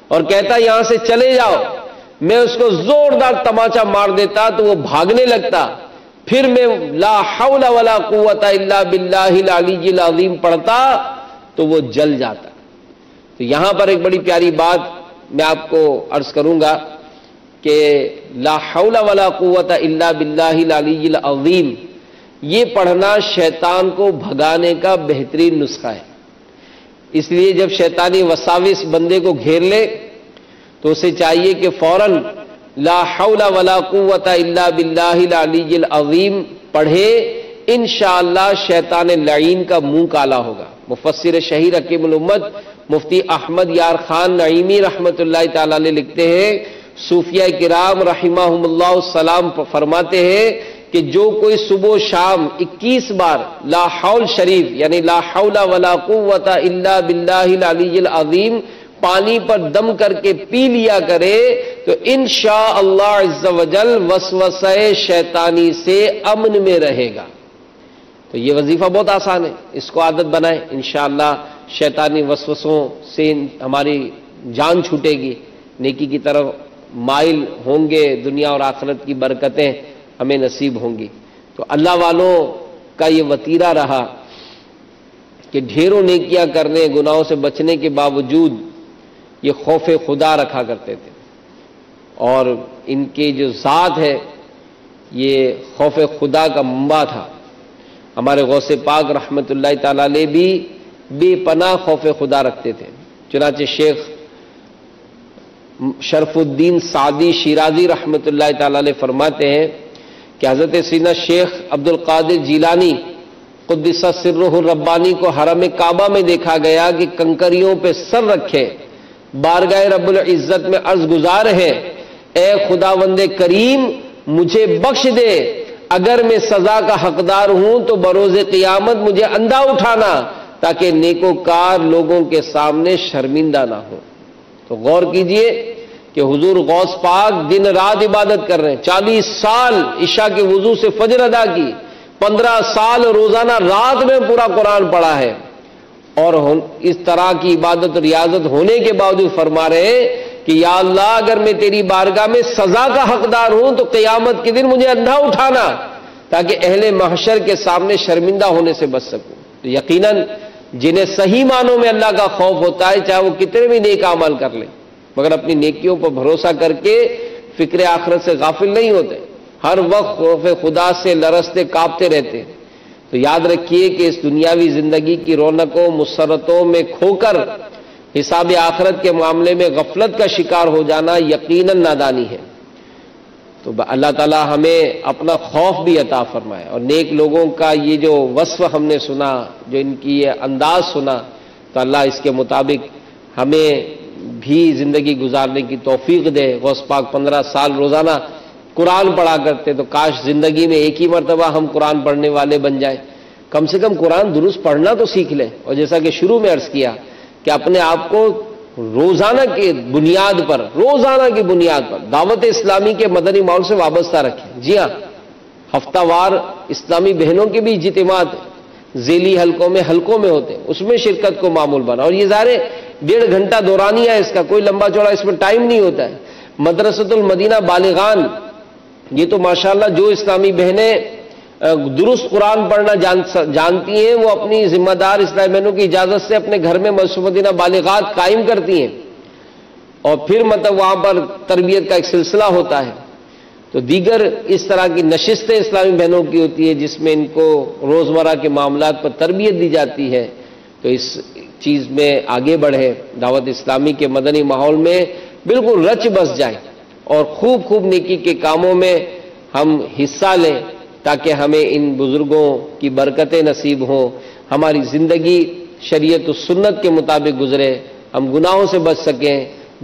اور کہتا یہاں سے چلے جاؤ، میں اس کو زوردار تماچا مار دیتا تو وہ بھاگنے لگتا، پھر میں لا حول ولا قوت الا باللہ العلی العظیم پڑھتا تو وہ جل جاتا۔ تو یہاں پر ایک بڑی پیاری بات میں آپ کو عرض کروں گا کہ لا حول ولا قوت الا باللہ العلی العظیم، یہ پڑھنا شیطان کو بھگانے کا بہترین نسخہ ہے۔ اس لیے جب شیطانی وساوس بندے کو گھیر لے تو اسے چاہیے کہ فوراً لا حول ولا قوت الا باللہ العلی العظیم پڑھے، انشاءاللہ شیطان لعین کا منہ کالا ہوگا۔ مفسر شہیر حکیم الامت مفتی احمد یار خان نعیمی رحمت اللہ تعالی علیہ لکھتے ہیں، صوفیہ کرام رحمہم اللہ السلام فرماتے ہیں کہ جو کوئی صبح و شام 21 بار لا حول شریف یعنی لا حول ولا قوت الا باللہ العلی العظیم پانی پر دم کر کے پی لیا کرے تو انشاءاللہ عز و جل وسوسہ شیطانی سے امن میں رہے گا۔ تو یہ وظیفہ بہت آسان ہے، اس کو عادت بنائیں، انشاءاللہ شیطانی وسوسوں سے ہماری جان چھوٹے گی، نیکی کی طرف مائل ہوں گے، دنیا اور آخرت کی برکتیں ہمیں نصیب ہوں گی۔ تو اللہ والوں کا یہ وتیرہ رہا کہ ڈھیروں نیکیاں کرنے، گناہوں سے بچنے کے باوجود یہ خوف خدا رکھا کرتے تھے، اور ان کی جو ذات ہے یہ خوف خدا کا منبع تھا۔ ہمارے غوث پاک رحمت اللہ تعالی علیہ بھی بے پناہ خوف خدا رکھتے تھے۔ چنانچہ شیخ شرف الدین سعدی شیرازی رحمت اللہ تعالی علیہ فرماتے ہیں کہ حضرت سیدنا شیخ عبد القادر جیلانی قدس سرہ الربانی کو حرم کعبہ میں دیکھا گیا کہ کنکریوں پہ سر رکھے بارگاہ رب العزت میں عرض گزار ہے، اے خداوند کریم مجھے بخش دے، اگر میں سزا کا حقدار ہوں تو بروز قیامت مجھے اندھا اٹھانا تاکہ نیکوکار لوگوں کے سامنے شرمندہ نہ ہو۔ تو غور کیجئے کہ حضور غوث پاک دن رات عبادت کر رہے ہیں، 40 سال عشاء کے وضو سے فجر ادا کی، 15 سال روزانہ رات میں پورا قرآن پڑھا ہے، اور اس طرح کی عبادت و ریاضت ہونے کے باوجود فرما رہے ہیں کہ یا اللہ اگر میں تیری بارگاہ میں سزا کا حقدار ہوں تو قیامت کے دن مجھے اندھا اٹھانا تاکہ اہل محشر کے سامنے شرمندہ ہونے سے بچ سکوں۔ تو یقیناً جنہیں صحیح معنوں میں اللہ کا خوف ہوتا ہے چاہے وہ کتنے بھی نیک عمل کر لیں، مگر اپنی نیکیوں پر بھروسہ کر کے فکر آخرت سے غافل نہیں ہوتے، ہر وقت خوف خدا سے لرزتے کانپتے رہتے۔ تو یاد رکھیے کہ اس دنیاوی زندگی کی رونقوں مسرتوں میں کھو کر حساب آخرت کے معاملے میں غفلت کا شکار ہو جانا یقیناً نادانی ہے۔ تو اللہ تعالی ہمیں اپنا خوف بھی عطا فرمائے، اور نیک لوگوں کا یہ جو وصف ہم نے سنا، جو ان کی یہ انداز سنا، تو اللہ اس کے مطابق ہمیں بھی زندگی گزارنے کی توفیق دے۔ غوث پاک 15 سال روزانہ قرآن پڑھا کرتے، تو کاش زندگی میں ایک ہی مرتبہ ہم قرآن پڑھنے والے بن جائیں، کم سے کم قرآن درست پڑھنا تو سیکھ لیں، اور جیسا کہ شروع میں عرض کیا کہ اپنے آپ کو روزانہ کی بنیاد پر دعوت اسلامی کے مدنی ماحول سے وابستہ رکھیں۔ جی ہاں، ہفتہ وار اسلامی بہنوں کے بھی اجتماعات ذیلی حلقوں میں ہوتے ہیں، اس میں شرکت کو معمول بنا، اور یہ ظاہر 1.5 گھنٹہ دورانیہ ہے، اس کا کوئی لمبا چوڑا اس میں ٹائم نہیں ہوتا ہے۔ مدرسۃ المدینہ بالغان، یہ تو ماشاءاللہ جو اسلامی بہنیں درست قرآن پڑھنا جانتی ہیں وہ اپنی ذمہ دار اسلامی بہنوں کی اجازت سے اپنے گھر میں مدرسۃ المدینہ بالغات قائم کرتی ہیں، اور پھر وہاں پر تربیت کا ایک سلسلہ ہوتا ہے۔ تو دیگر اس طرح کی نشستیں اسلامی بہنوں کی ہوتی ہے جس میں ان کو روزمرہ کے معاملات پر تربیت دی جاتی ہے۔ تو اس چیز میں آگے بڑھے، دعوت اسلامی کے مدنی ماحول میں بالکل رچ بس جائیں، اور خوب نیکی کے کاموں میں ہم حصہ لیں تاکہ ہمیں ان بزرگوں کی برکتیں نصیب ہوں، ہماری زندگی شریعت و سنت کے مطابق گزرے، ہم گناہوں سے بچ سکیں،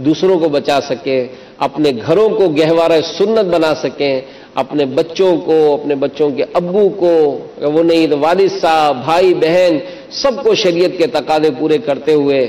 دوسروں کو بچا سکیں، اپنے گھروں کو گہوارہ سنت بنا سکیں، اپنے بچوں کے ابو کو، وہ نہیں تو والد صاحب، بھائی بہن، سب کو شریعت کے تقاضے پورے کرتے ہوئے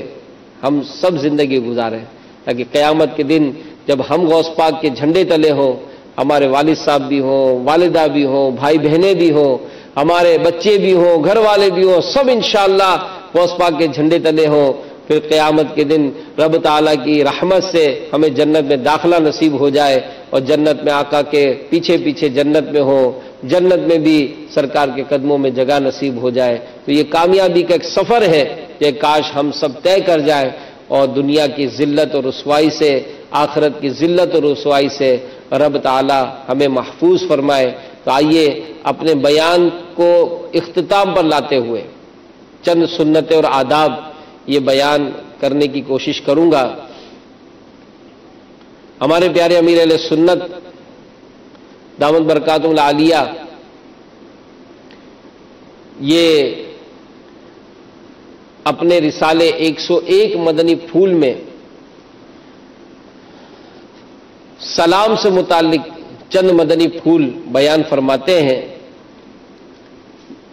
ہم سب زندگی گزاریں، تاکہ قیامت کے دن جب ہم غوث پاک کے جھنڈے تلے ہوں، ہمارے والد صاحب بھی ہوں، والدہ بھی ہوں، بھائی بہنیں بھی ہوں، ہمارے بچے بھی ہوں، گھر والے بھی ہوں، سب انشاءاللہ غوث پاک کے جھنڈے تلے ہوں، پھر قیامت کے دن رب تعالیٰ کی رحمت سے ہمیں جنت میں داخلہ نصیب ہو جائے، اور جنت میں آقا کے پیچھے جنت میں ہوں، جنت میں بھی سرکار کے قدموں میں جگہ نصیب ہو جائے۔ تو یہ کامیابی کا ایک سفر ہے کہ کاش ہم سب طے کر جائیں، اور دنیا کی ذلت اور رسوائی سے، آخرت کی ذلت اور رسوائی سے رب تعالی ہمیں محفوظ فرمائے۔ تو آئیے اپنے بیان کو اختتام پر لاتے ہوئے چند سنتیں اور آداب یہ بیان کرنے کی کوشش کروں گا۔ ہمارے پیارے امیر اہل سنت دامت برکاتہم العالیہ یہ اپنے رسالے 101 مدنی پھول میں سلام سے متعلق چند مدنی پھول بیان فرماتے ہیں۔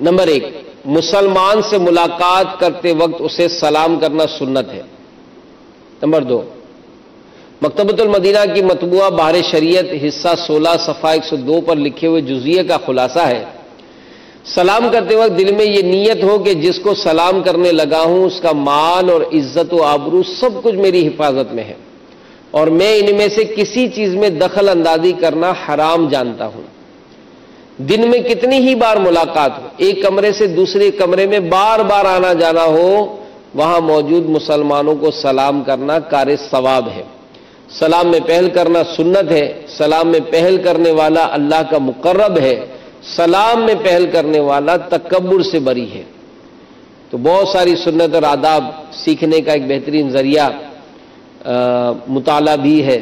نمبر 1، مسلمان سے ملاقات کرتے وقت اسے سلام کرنا سنت ہے۔ نمبر 2، مکتبۃ المدینہ کی مطبوعہ بہار شریعت حصہ 16 صفحہ 102 پر لکھے ہوئے جزیے کا خلاصہ ہے، سلام کرتے وقت دل میں یہ نیت ہو کہ جس کو سلام کرنے لگا ہوں اس کا مال اور عزت و آبرو سب کچھ میری حفاظت میں ہے، اور میں ان میں سے کسی چیز میں دخل اندازی کرنا حرام جانتا ہوں۔ دن میں کتنی ہی بار ملاقات ہو، ایک کمرے سے دوسرے کمرے میں بار بار آنا جانا ہو، وہاں موجود مسلمانوں کو سلام کرنا کار ثواب ہے۔ سلام میں پہل کرنا سنت ہے، سلام میں پہل کرنے والا اللہ کا مقرب ہے، سلام میں پہل کرنے والا تکبر سے بری ہے۔ تو بہت ساری سنت اور آداب سیکھنے کا ایک بہترین ذریعہ مطالعہ بھی ہے،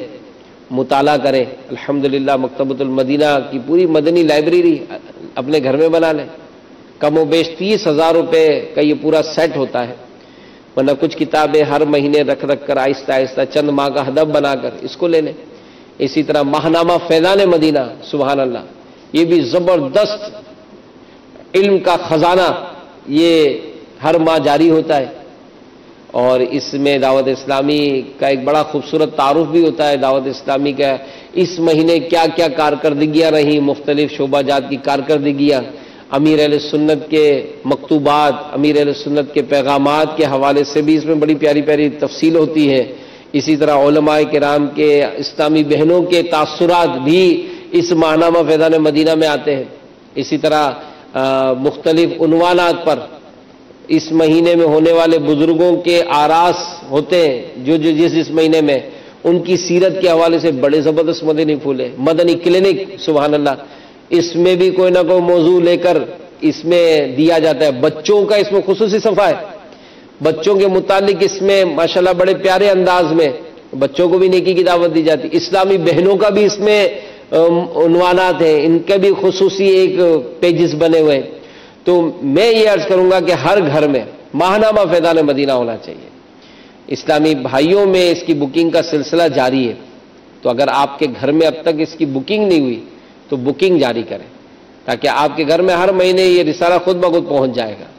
مطالعہ کریں۔ الحمدللہ مکتبۃ المدینہ کی پوری مدنی لائبریری اپنے گھر میں بنا لیں، کم و بیش 30,000 روپے کا یہ پورا سیٹ ہوتا ہے، ورنہ کچھ کتابیں ہر مہینے رکھ کر آہستہ آہستہ چند ماہ کا ہدف بنا کر اس کو لے لیں۔ اسی طرح ماہنامہ فیضان مدینہ، سبحان اللہ، یہ بھی زبردست علم کا خزانہ، یہ ہر ماہ جاری ہوتا ہے، اور اس میں دعوت اسلامی کا ایک بڑا خوبصورت تعارف بھی ہوتا ہے۔ دعوت اسلامی کا اس مہینے کیا کیا کارکردگیاں رہیں، مختلف شعبہ جات کی کارکردگیاں، امیر اہل سنت کے مکتوبات، امیر اہل سنت کے پیغامات کے حوالے سے بھی اس میں بڑی پیاری پیاری تفصیل ہوتی ہے۔ اسی طرح علماء کرام کے، اسلامی بہنوں کے تاثرات بھی اس ماہنامہ فیضان مدینہ میں آتے ہیں۔ اسی طرح مختلف عنوانات پر اس مہینے میں ہونے والے بزرگوں کے آراس ہوتے ہیں، جو جس مہینے میں ان کی سیرت کے حوالے سے بڑے زبردست مدنی پھول ہے۔ مدنی کلینک، سبحان اللہ، اس میں بھی کوئی نہ کوئی موضوع لے کر اس میں دیا جاتا ہے۔ بچوں کا اس میں خصوصی صفحہ ہے، بچوں کے متعلق اس میں ماشاءاللہ بڑے پیارے انداز میں بچوں کو بھی نیکی کی دعوت دی جاتی ہے۔ اسلامی بہنوں کا بھی اس میں عنوانات ہیں، ان کے بھی خصوصی ایک پیجز بنے ہوئے ہیں۔ تو میں یہ عرض کروں گا کہ ہر گھر میں ماہنامہ فیضان مدینہ ہونا چاہیے۔ اسلامی بھائیوں میں اس کی بکنگ کا سلسلہ جاری ہے، تو اگر آپ کے گھر میں اب تک اس کی بکنگ نہیں ہوئی تو بکنگ جاری کریں، تاکہ آپ کے گھر میں ہر مہینے یہ رسالہ خود بخود پہنچ جائے گا۔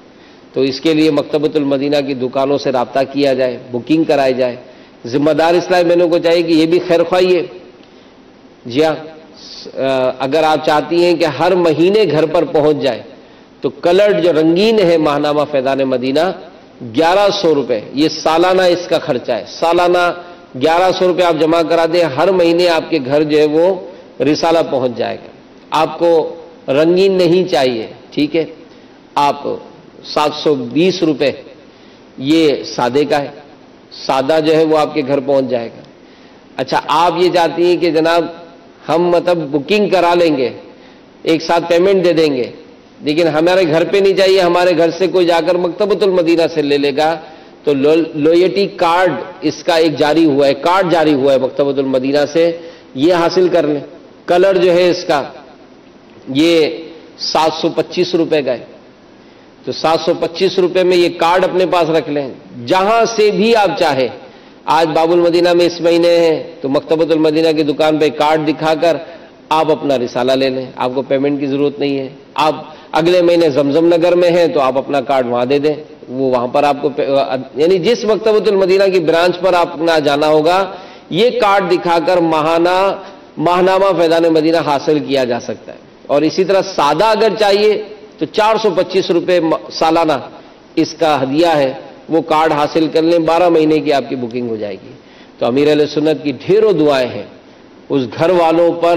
تو اس کے لیے مکتبۃ المدینہ کی دکانوں سے رابطہ کیا جائے، بکنگ کرائی جائے۔ ذمہ دار اسلامی بہنوں کو چاہیے کہ یہ بھی خیر خواہی ہے۔ جی ہاں، اگر آپ چاہتی ہیں کہ ہر مہینے گھر پر پہنچ جائے تو کلرڈ جو رنگین ہے ماہنامہ فیضان مدینہ 1100 روپے، یہ سالانہ اس کا خرچہ ہے، سالانہ 1100 روپے آپ جمع کرا دیں، ہر مہینے آپ کے گھر جو ہے وہ رسالہ پہنچ جائے گا۔ آپ کو رنگین نہیں چاہیے، ٹھیک ہے، آپ 720 روپے یہ سادے کا ہے، سادہ جو ہے وہ آپ کے گھر پہنچ جائے گا۔ اچھا، آپ یہ چاہتی ہیں کہ جناب ہم مطلب بکنگ کرا لیں گے، ایک ساتھ پیمنٹ دے دیں گے، لیکن ہمارے گھر پہ نہیں چاہیے، ہمارے گھر سے کوئی جا کر مکتبۃ المدینہ سے لے لے گا، تو لویٹی کارڈ اس کا ایک جاری ہوا ہے، کارڈ جاری ہوا ہے مکتبۃ المدینہ سے، یہ حاصل کر لیں۔ کلر جو ہے اس کا یہ 725 روپے کا ہے، تو 725 روپے میں یہ کارڈ اپنے پاس رکھ لیں، جہاں سے بھی آپ چاہیں۔ آج باب المدینہ میں اس مہینے ہے تو مکتبۃ المدینہ کی دکان پہ کارڈ دکھا کر آپ اپنا رسالہ لے لیں، آپ کو پیمنٹ کی ضرورت نہیں ہے۔ آپ اگلے مہینے زمزم نگر میں ہیں تو آپ اپنا کارڈ وہاں دے دیں، وہ وہاں پر آپ کو یعنی جس مکتبۃ المدینہ کی برانچ پر آپ نہ جانا ہوگا، یہ کارڈ دکھا کر ماہنامہ فیضان مدینہ حاصل کیا جا سکتا ہے۔ اور اسی طرح سادہ اگر چاہیے تو 425 روپے سالانہ اس کا ہدیہ ہے، وہ کارڈ حاصل کر لیں، 12 مہینے کی آپ کی بکنگ ہو جائے گی۔ تو امیر اہل سنت کی ڈھیروں دعائیں ہیں، اس گھر والوں پر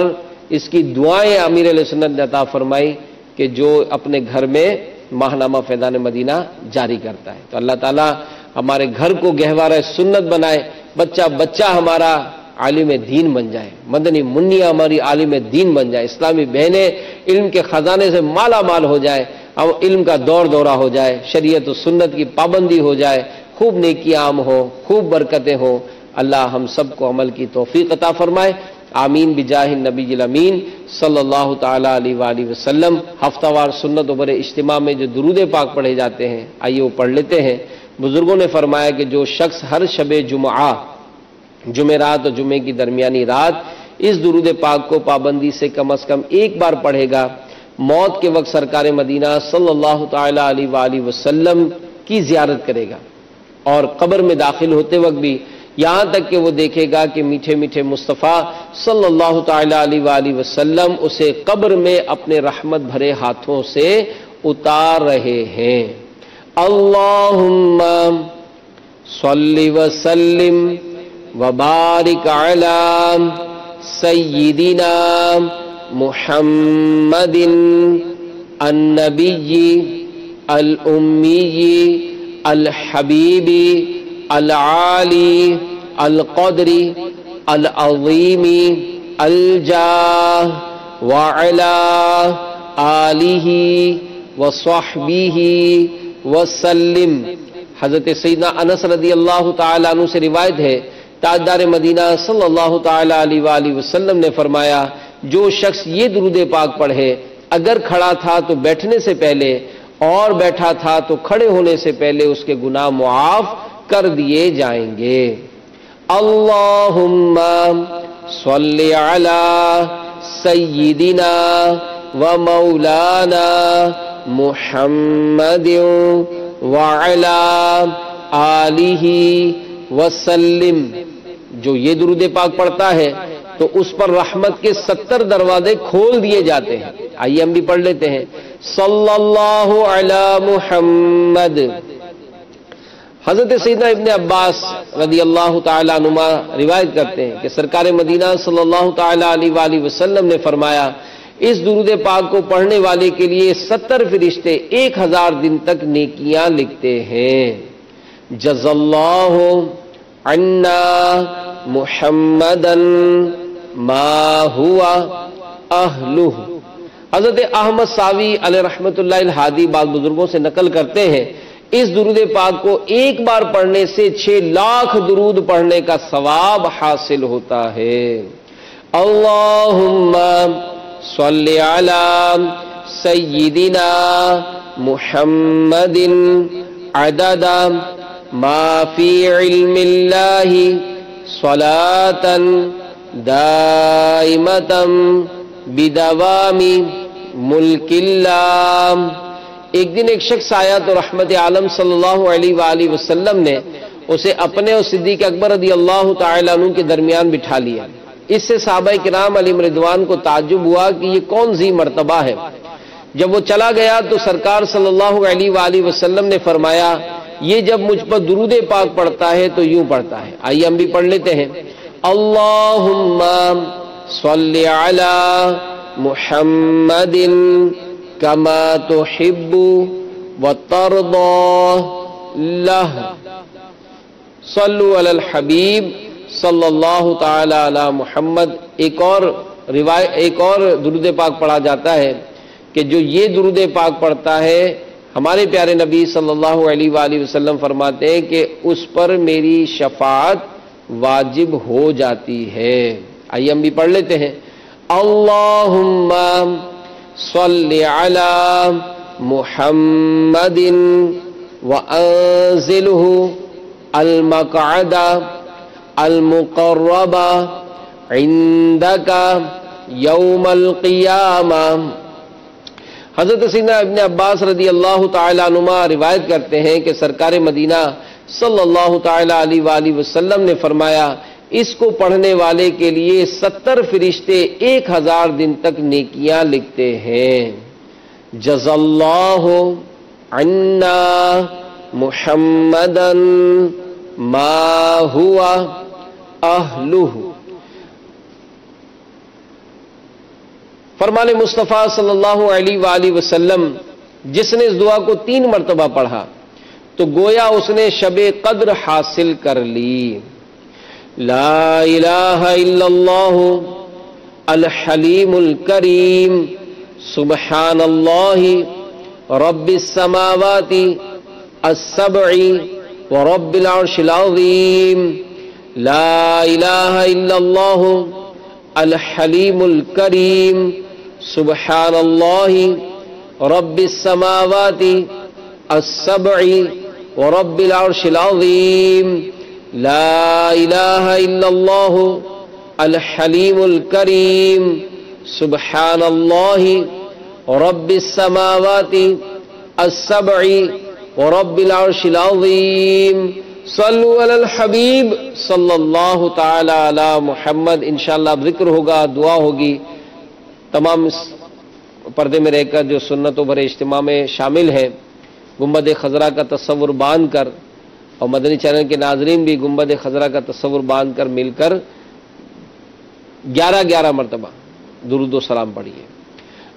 اس کی دعائیں امیر اہل سنت نے عطا فرمائی کہ جو اپنے گھر میں ماہنامہ فیضان مدینہ جاری کرتا ہے۔ تو اللہ تعالیٰ ہمارے گھر کو گہوارہ سنت بنائے، بچہ ہمارا عالم دین بن جائے، مدنی منیا ہماری عالم دین بن جائے، اسلامی بہنیں علم کے خزانے سے مالا مال ہو جائے، اور علم کا دور دورہ ہو جائے، شریعت و سنت کی پابندی ہو جائے، خوب نیکی عام ہو، خوب برکتیں ہوں۔ اللہ ہم سب کو عمل کی توفیق عطا فرمائے، آمین بجاہ النبی الامین صلی اللہ تعالی علیہ وآلہ وسلم۔ ہفتہ وار سنت و بر اجتماع میں جو درود پاک پڑھے جاتے ہیں، آئیے وہ پڑھ لیتے ہیں۔ بزرگوں نے فرمایا کہ جو شخص ہر شب جمعہ، جمعرات اور جمعے کی درمیانی رات اس درود پاک کو پابندی سے کم از کم ایک بار پڑھے گا، موت کے وقت سرکار مدینہ صلی اللہ تعالی علیہ وآلہ وسلم کی زیارت کرے گا، اور قبر میں داخل ہوتے وقت بھی یہاں تک کہ وہ دیکھے گا کہ میٹھے میٹھے مصطفیٰ صلی اللہ تعالی علیہ وآلہ وسلم اسے قبر میں اپنے رحمت بھرے ہاتھوں سے اتار رہے ہیں۔ اللہم صلی وسلم وبارک علی سیدنا محمد النبی الامی الحبیب العالی القدری العظیم الجاہ وعلا آلہ وصحبہ وسلم۔ حضرت سیدنا انس رضی اللہ تعالیٰ عنہ سے روایت ہے، تاجدار مدینہ صلی اللہ تعالیٰ علیہ وآلہ وسلم نے فرمایا، جو شخص یہ درود پاک پڑھے، اگر کھڑا تھا تو بیٹھنے سے پہلے اور بیٹھا تھا تو کھڑے ہونے سے پہلے اس کے گناہ معاف کر دیے جائیں گے۔ اللہم صلی علی سیدنا و مولانا محمد وعلی آلہ وسلم۔ جو یہ درود پاک پڑھتا ہے تو اس پر رحمت کے 70 دروازے کھول دیے جاتے ہیں۔ آئیے ہم بھی پڑھ لیتے ہیں، صلی اللہ علی محمد۔ حضرت سیدنا ابن عباس رضی اللہ تعالیٰ عنہما روایت کرتے ہیں کہ سرکار مدینہ صلی اللہ تعالیٰ علیہ وآلہ وسلم نے فرمایا، اس درود پاک کو پڑھنے والے کے لیے 70 فرشتے 1000 دن تک نیکیاں لکھتے ہیں۔ جزا اللہ عنا محمدن ما ہوا اہلہ۔ حضرت احمد ساوی علیہ رحمت اللہ الہادی بعض بزرگوں سے نقل کرتے ہیں، اس درود پاک کو ایک بار پڑھنے سے 6 لاکھ درود پڑھنے کا ثواب حاصل ہوتا ہے۔ اللہم صلی علی سیدنا محمد عدد ما فی علم اللہ صلاۃ دائمۃ بدوام ملک اللہ۔ ایک دن ایک شخص آیا تو رحمت عالم صلی اللہ علیہ وآلہ وسلم نے اسے اپنے اور صدیق اکبر رضی اللہ تعالیٰ عنہ کے درمیان بٹھا لیا۔ اس سے صحابہ کرام علیہم رضوان کو تعجب ہوا کہ یہ کون سی مرتبہ ہے۔ جب وہ چلا گیا تو سرکار صلی اللہ علیہ وآلہ وسلم نے فرمایا، یہ جب مجھ پر درود پاک پڑھتا ہے تو یوں پڑھتا ہے۔ آئیے ہم بھی پڑھ لیتے ہیں، اللہم صلی علی محمد کما تحب وترضى لہ۔ صلو علی الحبیب صلی اللہ تعالی علی محمد۔ ایک اور درود پاک پڑھا جاتا ہے کہ جو یہ درود پاک پڑھتا ہے، ہمارے پیارے نبی صلی اللہ علیہ وآلہ وسلم فرماتے ہیں کہ اس پر میری شفاعت واجب ہو جاتی ہے۔ آئیے ہم بھی پڑھ لیتے ہیں، اللہم صلی علی محمد وانزلہ المقعد المقرب عندک یوم القیامہ۔ حضرت سیدنا ابن عباس رضی اللہ تعالیٰ عنہما روایت کرتے ہیں کہ سرکار مدینہ صلی اللہ تعالیٰ علیہ وآلہ وسلم نے فرمایا، اس کو پڑھنے والے کے لیے 70 فرشتے 1000 دن تک نیکیاں لکھتے ہیں۔ جزا اللہ عنا محمدن ما ہوا اہلہ۔ فرمان مصطفیٰ صلی اللہ علیہ وآلہ وسلم، جس نے اس دعا کو 3 مرتبہ پڑھا تو گویا اس نے شب قدر حاصل کر لی۔ لا الہ الا اللہ الحلیم الکریم سبحان اللہ رب السماوات السبع ورب العرش العظیم۔ لا الہ الا اللہ الحلیم الکریم سبحان اللہ رب السماوات السبع ورب العرش العظیم۔ لا الہ الا اللہ الحلیم الکریم سبحان اللہ رب السماوات السبع ورب العرش العظیم۔ صلو علی الحبیب صلی اللہ تعالی علی محمد۔ انشاءاللہ اب ذکر ہوگا، دعا ہوگی۔ تمام پردے میں رہ کر جو سنتوں بھرے اجتماع میں شامل ہیں، گنبد خضرا کا تصور باندھ کر، اور مدنی چینل کے ناظرین بھی گنبد خضرا کا تصور باندھ کر مل کر 11 مرتبہ درود و سلام پڑھیے۔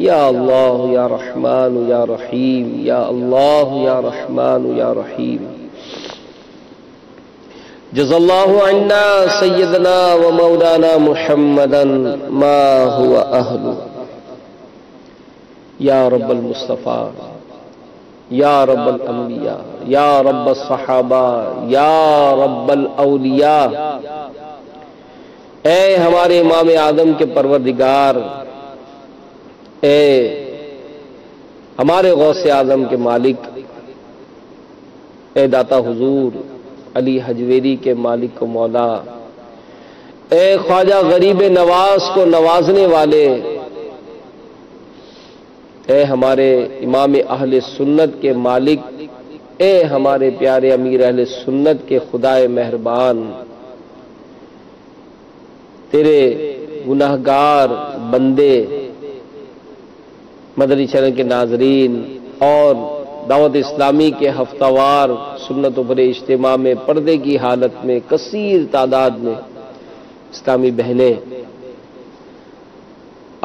یا اللہ یا رحمان یا رحیم، یا اللہ یا رحمان یا رحیم۔ جزا اللہ عنا سیدنا و مولانا محمدا ما هو اہل۔ یا رب المصطفیٰ، یا رب الانبیاء، یا رب الصحابہ، یا رب الاولیاء، اے ہمارے امام اعظم کے پروردگار، اے ہمارے غوث اعظم کے مالک، اے داتا حضور علی حجویری کے مالک و مولا، اے خواجہ غریب نواز کو نوازنے والے، اے ہمارے امام اہل سنت کے مالک، اے ہمارے پیارے امیر اہل سنت کے خدائے مہربان، تیرے گناہگار بندے، مدنی چینل کے ناظرین اور دعوت اسلامی کے ہفتہ وار سنتوں پر اجتماع میں پردے کی حالت میں کثیر تعداد میں اسلامی بہنیں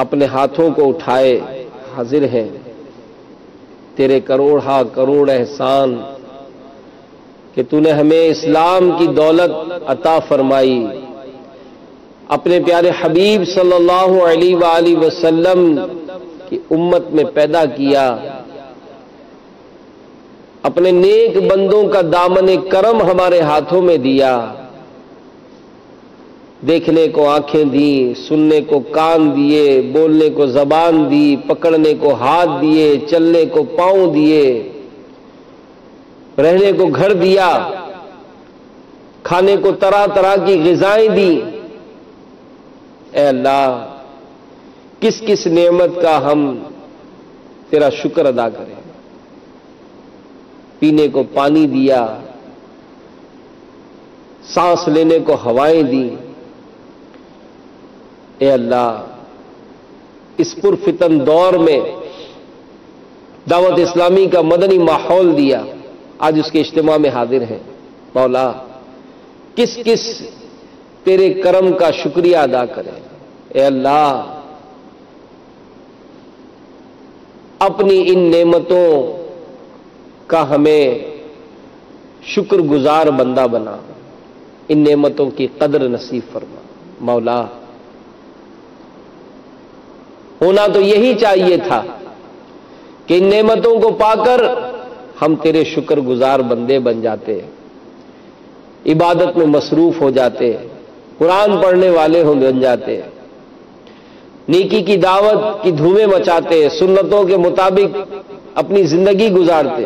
اپنے ہاتھوں کو اٹھائے حاضر ہیں، تیرے کروڑ ہا کروڑ احسان کہ تو نے ہمیں اسلام کی دولت عطا فرمائی، اپنے پیارے حبیب صلی اللہ علیہ وآلہ وسلم کی امت میں پیدا کیا، اپنے نیک بندوں کا دامن کرم ہمارے ہاتھوں میں دیا، دیکھنے کو آنکھیں دی، سننے کو کان دیے، بولنے کو زبان دی، پکڑنے کو ہاتھ دیے، چلنے کو پاؤں دیے، رہنے کو گھر دیا، کھانے کو طرح طرح کی غذائیں دی۔ اے اللہ، کس کس نعمت کا ہم تیرا شکر ادا کریں۔ پینے کو پانی دیا، سانس لینے کو ہوائیں دی۔ اے اللہ، اس پرفتن دور میں دعوت اسلامی کا مدنی ماحول دیا، آج اس کے اجتماع میں حاضر ہیں۔ مولا، کس کس تیرے کرم کا شکریہ ادا کریں۔ اے اللہ، اپنی ان نعمتوں کا ہمیں شکر گزار بندہ بنا، ان نعمتوں کی قدر نصیب فرما۔ مولا، ہونا تو یہی چاہیے تھا کہ ان نعمتوں کو پا کر ہم تیرے شکر گزار بندے بن جاتے، عبادت میں مصروف ہو جاتے، قرآن پڑھنے والے بن جاتے، نیکی کی دعوت کی دھومیں مچاتے، سنتوں کے مطابق اپنی زندگی گزارتے۔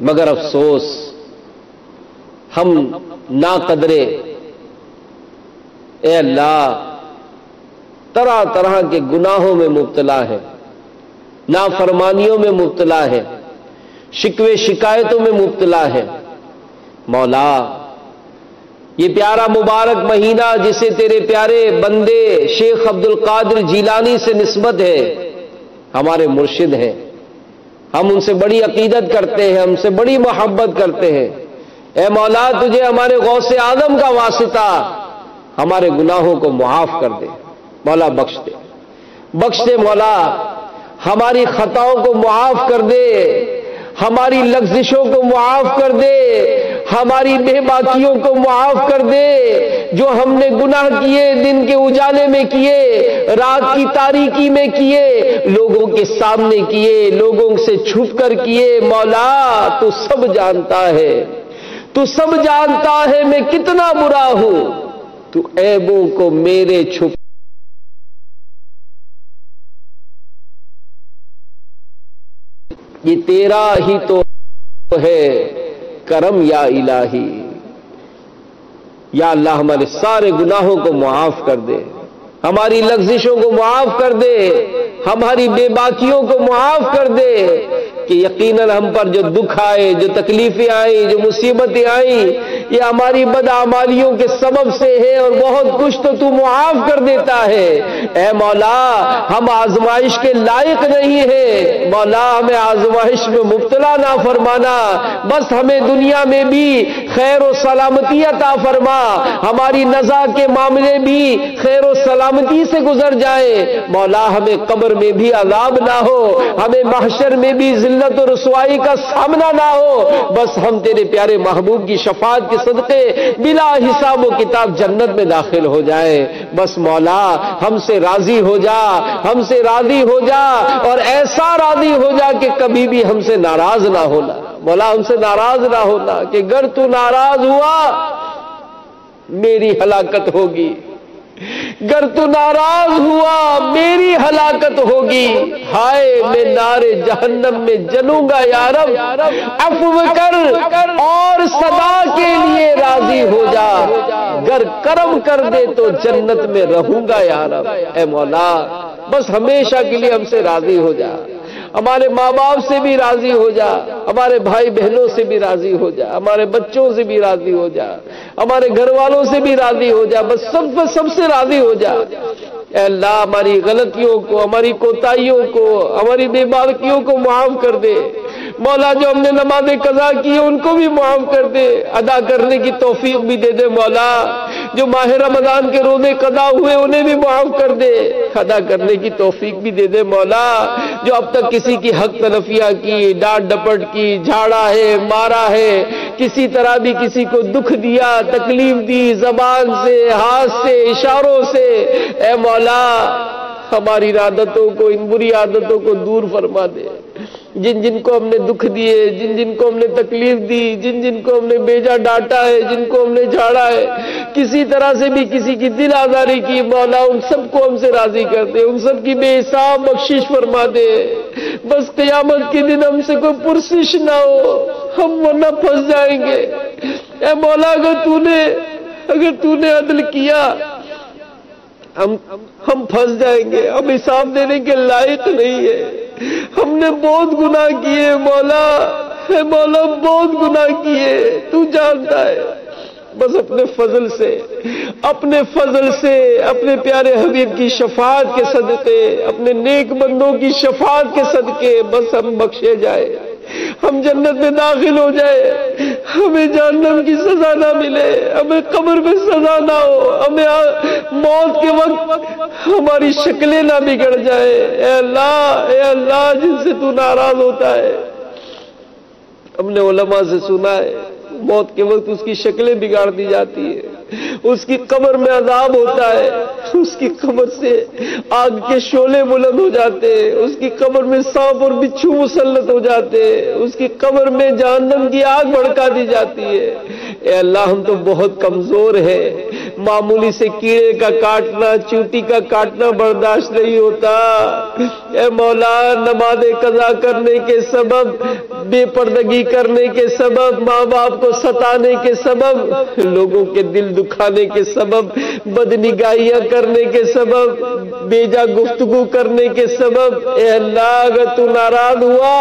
مگر افسوس، ہم ناقدرے، اے اللہ، طرح طرح کے گناہوں میں مبتلا ہے، نافرمانیوں میں مبتلا ہے، شکوے شکایتوں میں مبتلا ہے۔ مولا، یہ پیارا مبارک مہینہ جسے تیرے پیارے بندے شیخ عبد القادر جیلانی سے نسبت ہے، ہمارے مرشد ہیں، ہم ان سے بڑی عقیدت کرتے ہیں، ہم سے بڑی محبت کرتے ہیں۔ اے مولا، تجھے ہمارے غوث اعظم کا واسطہ ہمارے گناہوں کو معاف کر دے۔ مولا، بخش دے، بخش دے مولا، ہماری خطاؤں کو معاف کر دے، ہماری لغزشوں کو معاف کر دے، ہماری بے باکیوں کو معاف کر دے۔ جو ہم نے گناہ کیے، دن کے اجالے میں کیے، رات کی تاریکی میں کیے، لوگوں کے سامنے کیے، لوگوں سے چھپ کر کیے، مولا تو سب جانتا ہے، تو سب جانتا ہے میں کتنا برا ہوں، تو عیبوں کو میرے چھپ یہ تیرا ہی تو ہے کرم یا الہی۔ یا اللہ، ہمارے سارے گناہوں کو معاف کر دے، ہماری لغزشوں کو معاف کر دے، ہماری بے باکیوں کو معاف کر دے، کہ یقیناً ہم پر جو دکھ آئے، جو تکلیفیں آئیں، جو مصیبتیں آئیں، یہ ہماری بدعمالیوں کے سبب سے ہے، اور بہت کچھ تو معاف کر دیتا ہے۔ اے مولا، ہم آزمائش کے لائق نہیں ہیں، مولا ہمیں آزمائش میں مبتلا نہ فرمانا، بس ہمیں دنیا میں بھی خیر و سلامتی عطا فرما، ہماری نزا کے معاملے بھی خیر و سلامتی سے گزر جائیں مولا، ہمیں قبر میں بھی عذاب نہ ہو، ہمیں محشر میں بھی ذلت و رسوائی کا سامنا نہ ہو، بس ہم تیرے پیارے محبوب کی شفاعت کے صدقے بلا حساب و کتاب جنت میں داخل ہو جائیں۔ بس مولا ہم سے راضی ہو جا، ہم سے راضی ہو جا، اور ایسا راضی ہو جا کہ کبھی بھی ہم سے ناراض نہ ہونا مولا، ہم سے ناراض نہ ہونا کہ اگر تو ناراض ہوا میری ہلاکت ہوگی، گر تو ناراض ہوا میری ہلاکت ہوگی، ہائے میں نار جہنم میں جلوں گا یا رب، عفو کر اور صدا کے لیے راضی ہو جا، گر کرم کر دے تو جنت میں رہوں گا یا رب۔ اے مولا بس ہمیشہ کے لیے ہم سے راضی ہو جا، ہمارے ماں باپ سے بھی راضی ہو جا، ہمارے بھائی بہنوں سے بھی راضی ہو جا، ہمارے بچوں سے بھی راضی ہو جا، ہمارے گھر والوں سے بھی راضی ہو جا، بس سب سے راضی ہو جا۔ اے اللہ ہماری غلطیوں کو، ہماری کوتاہیوں کو، ہماری بے باکیوں کو معاف کر دے مولا، جو ہم نے نمازیں قضا کی ان کو بھی معاف کر دے، ادا کرنے کی توفیق بھی دے دے مولا، جو ماہ رمضان کے روزے قضا ہوئے انہیں بھی معاف کر دے، ادا کرنے کی توفیق بھی دے دے مولا، جو اب تک کسی کی حق تلفیاں کی، ڈانٹ ڈپٹ کی، جھاڑا ہے، مارا ہے، کسی طرح بھی کسی کو دکھ دیا، تکلیف دی، زبان سے، ہاتھ سے، اشاروں سے، اے مولا ہماری عادتوں کو، ان بری عادتوں کو دور فرما دے، جن جن کو ہم نے دکھ دیے، جن جن کو ہم نے تکلیف دی، جن جن کو ہم نے بیجا ڈانٹا ہے، جن کو ہم نے جھاڑا ہے، کسی طرح سے بھی کسی کی دل آزاری کی مولا، ان سب کو ہم سے راضی کر دے، ان سب کی بے حساب بخشش فرما دے، بس قیامت کے دن ہم سے کوئی پرسش نہ ہو، ہم ورنہ پھنس جائیں گے۔ اے مولا اگر تو نے عدل کیا ہم پھنس جائیں گے، ہم حساب دینے کے لائق نہیں ہے، ہم نے بہت گناہ کیے مولا، اے مولا بہت گناہ کیے، تو جانتا ہے، بس اپنے فضل سے اپنے پیارے حبیب کی شفاعت کے صدقے، اپنے نیک بندوں کی شفاعت کے صدقے بس ہم بخشے جائے، ہم جنت میں داخل ہو جائے، ہمیں جہنم کی سزا نہ ملے، ہمیں قبر میں سزا نہ ہو، ہمیں موت کے وقت ہماری شکلیں نہ بگڑ جائے۔ اے اللہ جن سے تو ناراض ہوتا ہے، ہم نے علماء سے سنا ہے موت کے وقت اس کی شکلیں بگاڑ دی جاتی ہے، اس کی قبر میں عذاب ہوتا ہے، اس کی قبر سے آگ کے شعلے بلند ہو جاتے، اس کی قبر میں سانپ اور بچھو مسلط ہو جاتے، اس کی قبر میں جہنم کی آگ بھڑکا دی جاتی ہے۔ اے اللہ ہم تو بہت کمزور ہیں، معمولی سے کیڑے کا کاٹنا، چیونٹی کا کاٹنا برداشت نہیں ہوتا۔ اے مولا نماز قضا کرنے کے سبب، بے پردگی کرنے کے سبب، ماں باپ کو ستانے کے سبب، لوگوں کے دل دکھانے کے سبب، بدنگاہیاں کرنے کے سبب، بیجا گفتگو کرنے کے سبب، اے اللہ اگر تو ناراض ہوا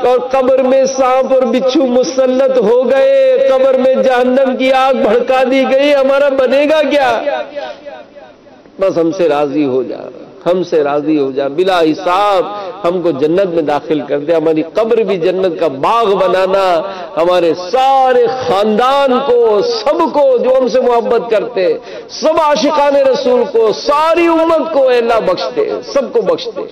اور قبر میں سانپ اور بچھو مسلط ہو گئے، قبر میں جہنم کی آگ بھڑکا دی گئی، ہمارا بنے گا کیا؟ بس ہم سے راضی ہو جا، ہم سے راضی ہو جا، بلا حساب ہم کو جنت میں داخل کر دے، ہماری قبر بھی جنت کا باغ بنانا، ہمارے سارے خاندان کو، سب کو جو ہم سے محبت کرتے، سب عاشقان رسول کو، ساری امت کو اے اللہ بخش دے، سب کو بخش دے،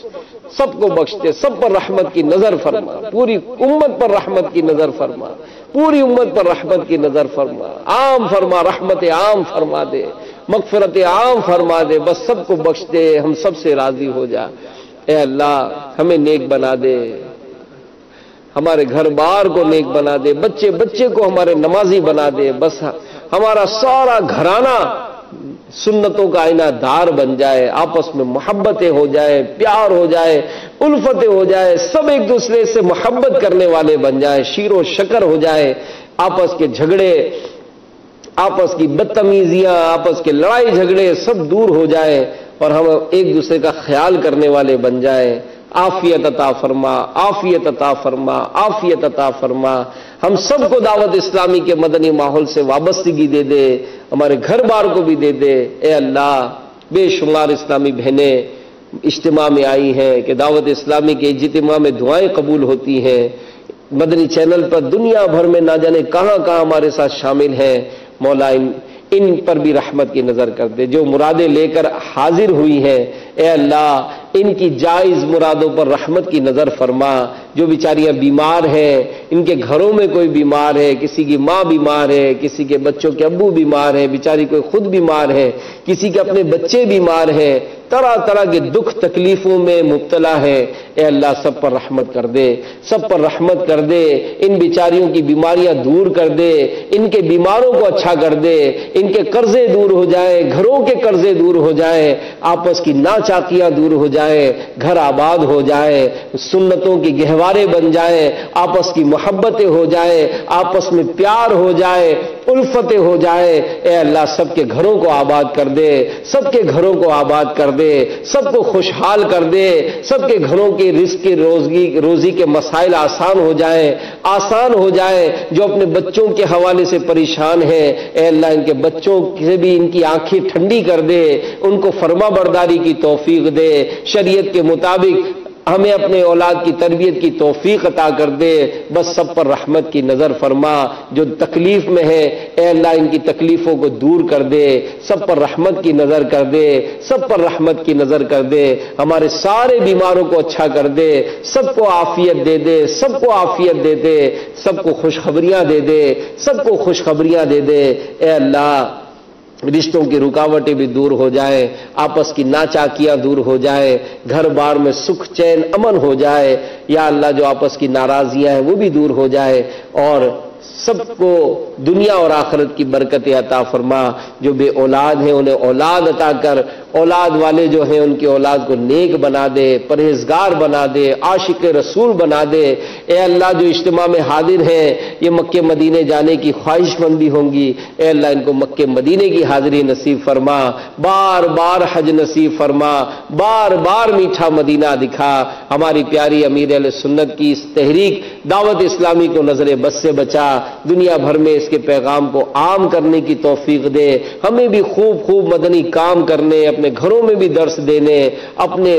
سب کو بخش دے، سب پر رحمت کی نظر فرما، پوری امت پر رحمت کی نظر فرما، پوری امت پر رحمت کی نظر فرما، عام فرما، رحمت عام فرما دے، مغفرت عام فرما دے، بس سب کو بخش دے، ہم سب سے راضی ہو جا۔ اے اللہ ہمیں نیک بنا دے، ہمارے گھر بار کو نیک بنا دے، بچے بچے کو ہمارے نمازی بنا دے، بس ہمارا سارا گھرانہ سنتوں کا آئینہ دار بن جائے، آپس میں محبتیں ہو جائے، پیار ہو جائے، الفتیں ہو جائے، سب ایک دوسرے سے محبت کرنے والے بن جائیں، شیر و شکر ہو جائے، آپس کے جھگڑے، آپس کی بدتمیزیاں، آپس کے لڑائی جھگڑے سب دور ہو جائے، اور ہم ایک دوسرے کا خیال کرنے والے بن جائیں۔ عافیت عطا فرما، عافیت عطا فرما، عافیت عطا فرما، ہم سب کو دعوت اسلامی کے مدنی ماحول سے وابستگی دے دے، ہمارے گھر بار کو بھی دے دے۔ اے اللہ بے شمار اسلامی بہنیں اجتماع میں آئی ہیں کہ دعوت اسلامی کے اجتماع میں دعائیں قبول ہوتی ہیں، مدنی چینل پر دنیا بھر میں نہ جانے کہاں کہاں ہمارے ساتھ شامل ہیں، مولا ان پر بھی رحمت کی نظر کر دے۔ جو مرادیں لے کر حاضر ہوئی ہیں اے اللہ ان کی جائز مرادوں پر رحمت کی نظر فرما۔ جو بیچاریاں بیمار ہیں، ان کے گھروں میں کوئی بیمار ہے، کسی کی ماں بیمار ہے، کسی کے بچوں کے ابو بیمار ہیں، بیچاری کوئی خود بیمار ہے، کسی کے اپنے بچے بیمار ہیں، طرح طرح کے دکھ تکلیفوں میں مبتلا ہے، اے اللہ سب پر رحمت کر دے، سب پر رحمت کر دے، ان بیچاریوں کی بیماریاں دور کر دے، ان کے بیماروں کو اچھا کر دے، ان کے قرضے دور ہو جائیں، گھروں کے قرضے دور ہو جائیں، آپس کی ناچاکیاں دور ہو جائیں، گھر آباد ہو جائے، سنتوں کے گہوارے بن جائیں، آپس کی محبتیں ہو جائیں، آپس میں پیار ہو جائے، الفتیں ہو جائے، اے اللہ سب کے گھروں کو آباد کر دے، سب کے گھروں کو آباد کر دے، سب کو خوشحال کر دے، سب کے گھروں کے رزق کی روزی کے مسائل آسان ہو جائے، جو اپنے بچوں کے حوالے سے پریشان ہیں اے اللہ ان کے بچوں سے بھی ان کی آنکھیں ٹھنڈی کر دے، ان کو فرما برداری کی توفیق دے، شریعت کے مطابق ہمیں اپنے اولاد کی تربیت کی توفیق عطا کر دے، بس سب پر رحمت کی نظر فرما، جو تکلیف میں ہے اے اللہ ان کی تکلیفوں کو دور کر دے، سب پر رحمت کی نظر کر دے، سب پر رحمت کی نظر کر دے، ہمارے سارے بیماروں کو اچھا کر دے، سب کو عافیت دے دے، سب کو عافیت دے دے، سب کو خوشخبریاں دے دے، سب کو خوشخبریاں دے دے، اے اللہ رشتوں کی رکاوٹیں بھی دور ہو جائیں، آپس کی ناچاکیاں دور ہو جائے، گھر بار میں سکھ چین امن ہو جائے، یا اللہ جو آپس کی ناراضیاں ہیں وہ بھی دور ہو جائے، اور سب کو دنیا اور آخرت کی برکت عطا فرما۔ جو بے اولاد ہیں انہیں اولاد عطا کر، اولاد والے جو ہیں ان کی اولاد کو نیک بنا دے، پرہیزگار بنا دے، عاشق رسول بنا دے، اے اللہ جو اجتماع میں حاضر ہیں یہ مکے مدینے جانے کی خواہش مند بھی ہوں گی، اے اللہ ان کو مکے مدینے کی حاضری نصیب فرما، بار بار حج نصیب فرما، بار بار میٹھا مدینہ دکھا، ہماری پیاری امیر اہل سنت کی اس تحریک دعوت اسلامی کو نظر بد سے بچا، دنیا بھر میں اس کے پیغام کو عام کرنے کی توفیق دے، ہمیں بھی خوب خوب مدنی کام کرنے، اپنے گھروں میں بھی درس دینے، اپنے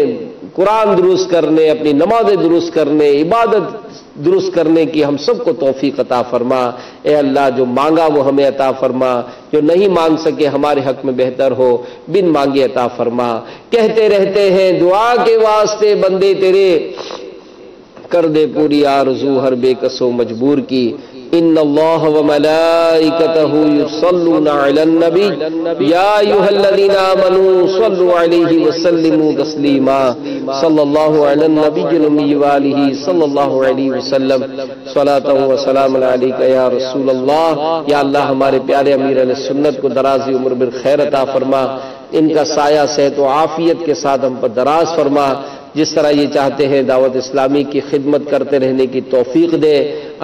قرآن درست کرنے، اپنی نمازیں درست کرنے، عبادت درست کرنے کی ہم سب کو توفیق عطا فرما، اے اللہ جو مانگا وہ ہمیں عطا فرما، جو نہیں مانگ سکے ہمارے حق میں بہتر ہو بن مانگے عطا فرما۔ کہتے رہتے ہیں دعا کے واسطے بندے تیرے، کر دے پوری آرزو ہر بے کس و مجبور کی، ان اللہ وملائکتہ یصلون علی النبی یا ایھا الذین آمنوا صلوا علیہ وسلموا تسلیما، صلی اللہ علی النبی الامی وآلہ صلی اللہ علیہ وسلم، صلاۃ و سلام علیک یا رسول اللہ۔ یا اللہ ہمارے پیارے امیر اہل سنت کو درازی عمر بالخیر عطا فرما، ان کا سایہ صحت و عافیت کے ساتھ ہم پر دراز فرما، جس طرح یہ چاہتے ہیں دعوت اسلامی کی خدمت کرتے رہنے کی توفیق دے،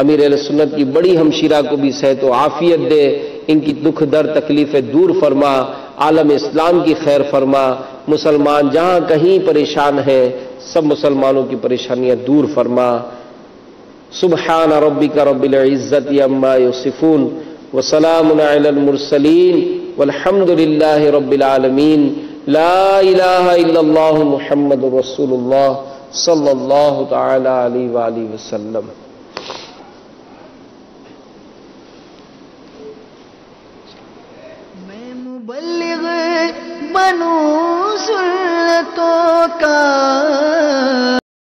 امیر اہل سنت کی بڑی ہمشیرہ کو بھی صحت و عافیت دے، ان کی دکھ درد تکلیفیں دور فرما، عالم اسلام کی خیر فرما، مسلمان جہاں کہیں پریشان ہیں سب مسلمانوں کی پریشانیاں دور فرما۔ سبحان ربک رب العزت عما یصفون وسلام علی المرسلین والحمد للہ رب العالمین، لا الہ الا اللہ محمد رسول اللہ صلی اللہ تعالی علیہ وآلہ وسلم۔ میں مبلغ بنوں سنتوں کا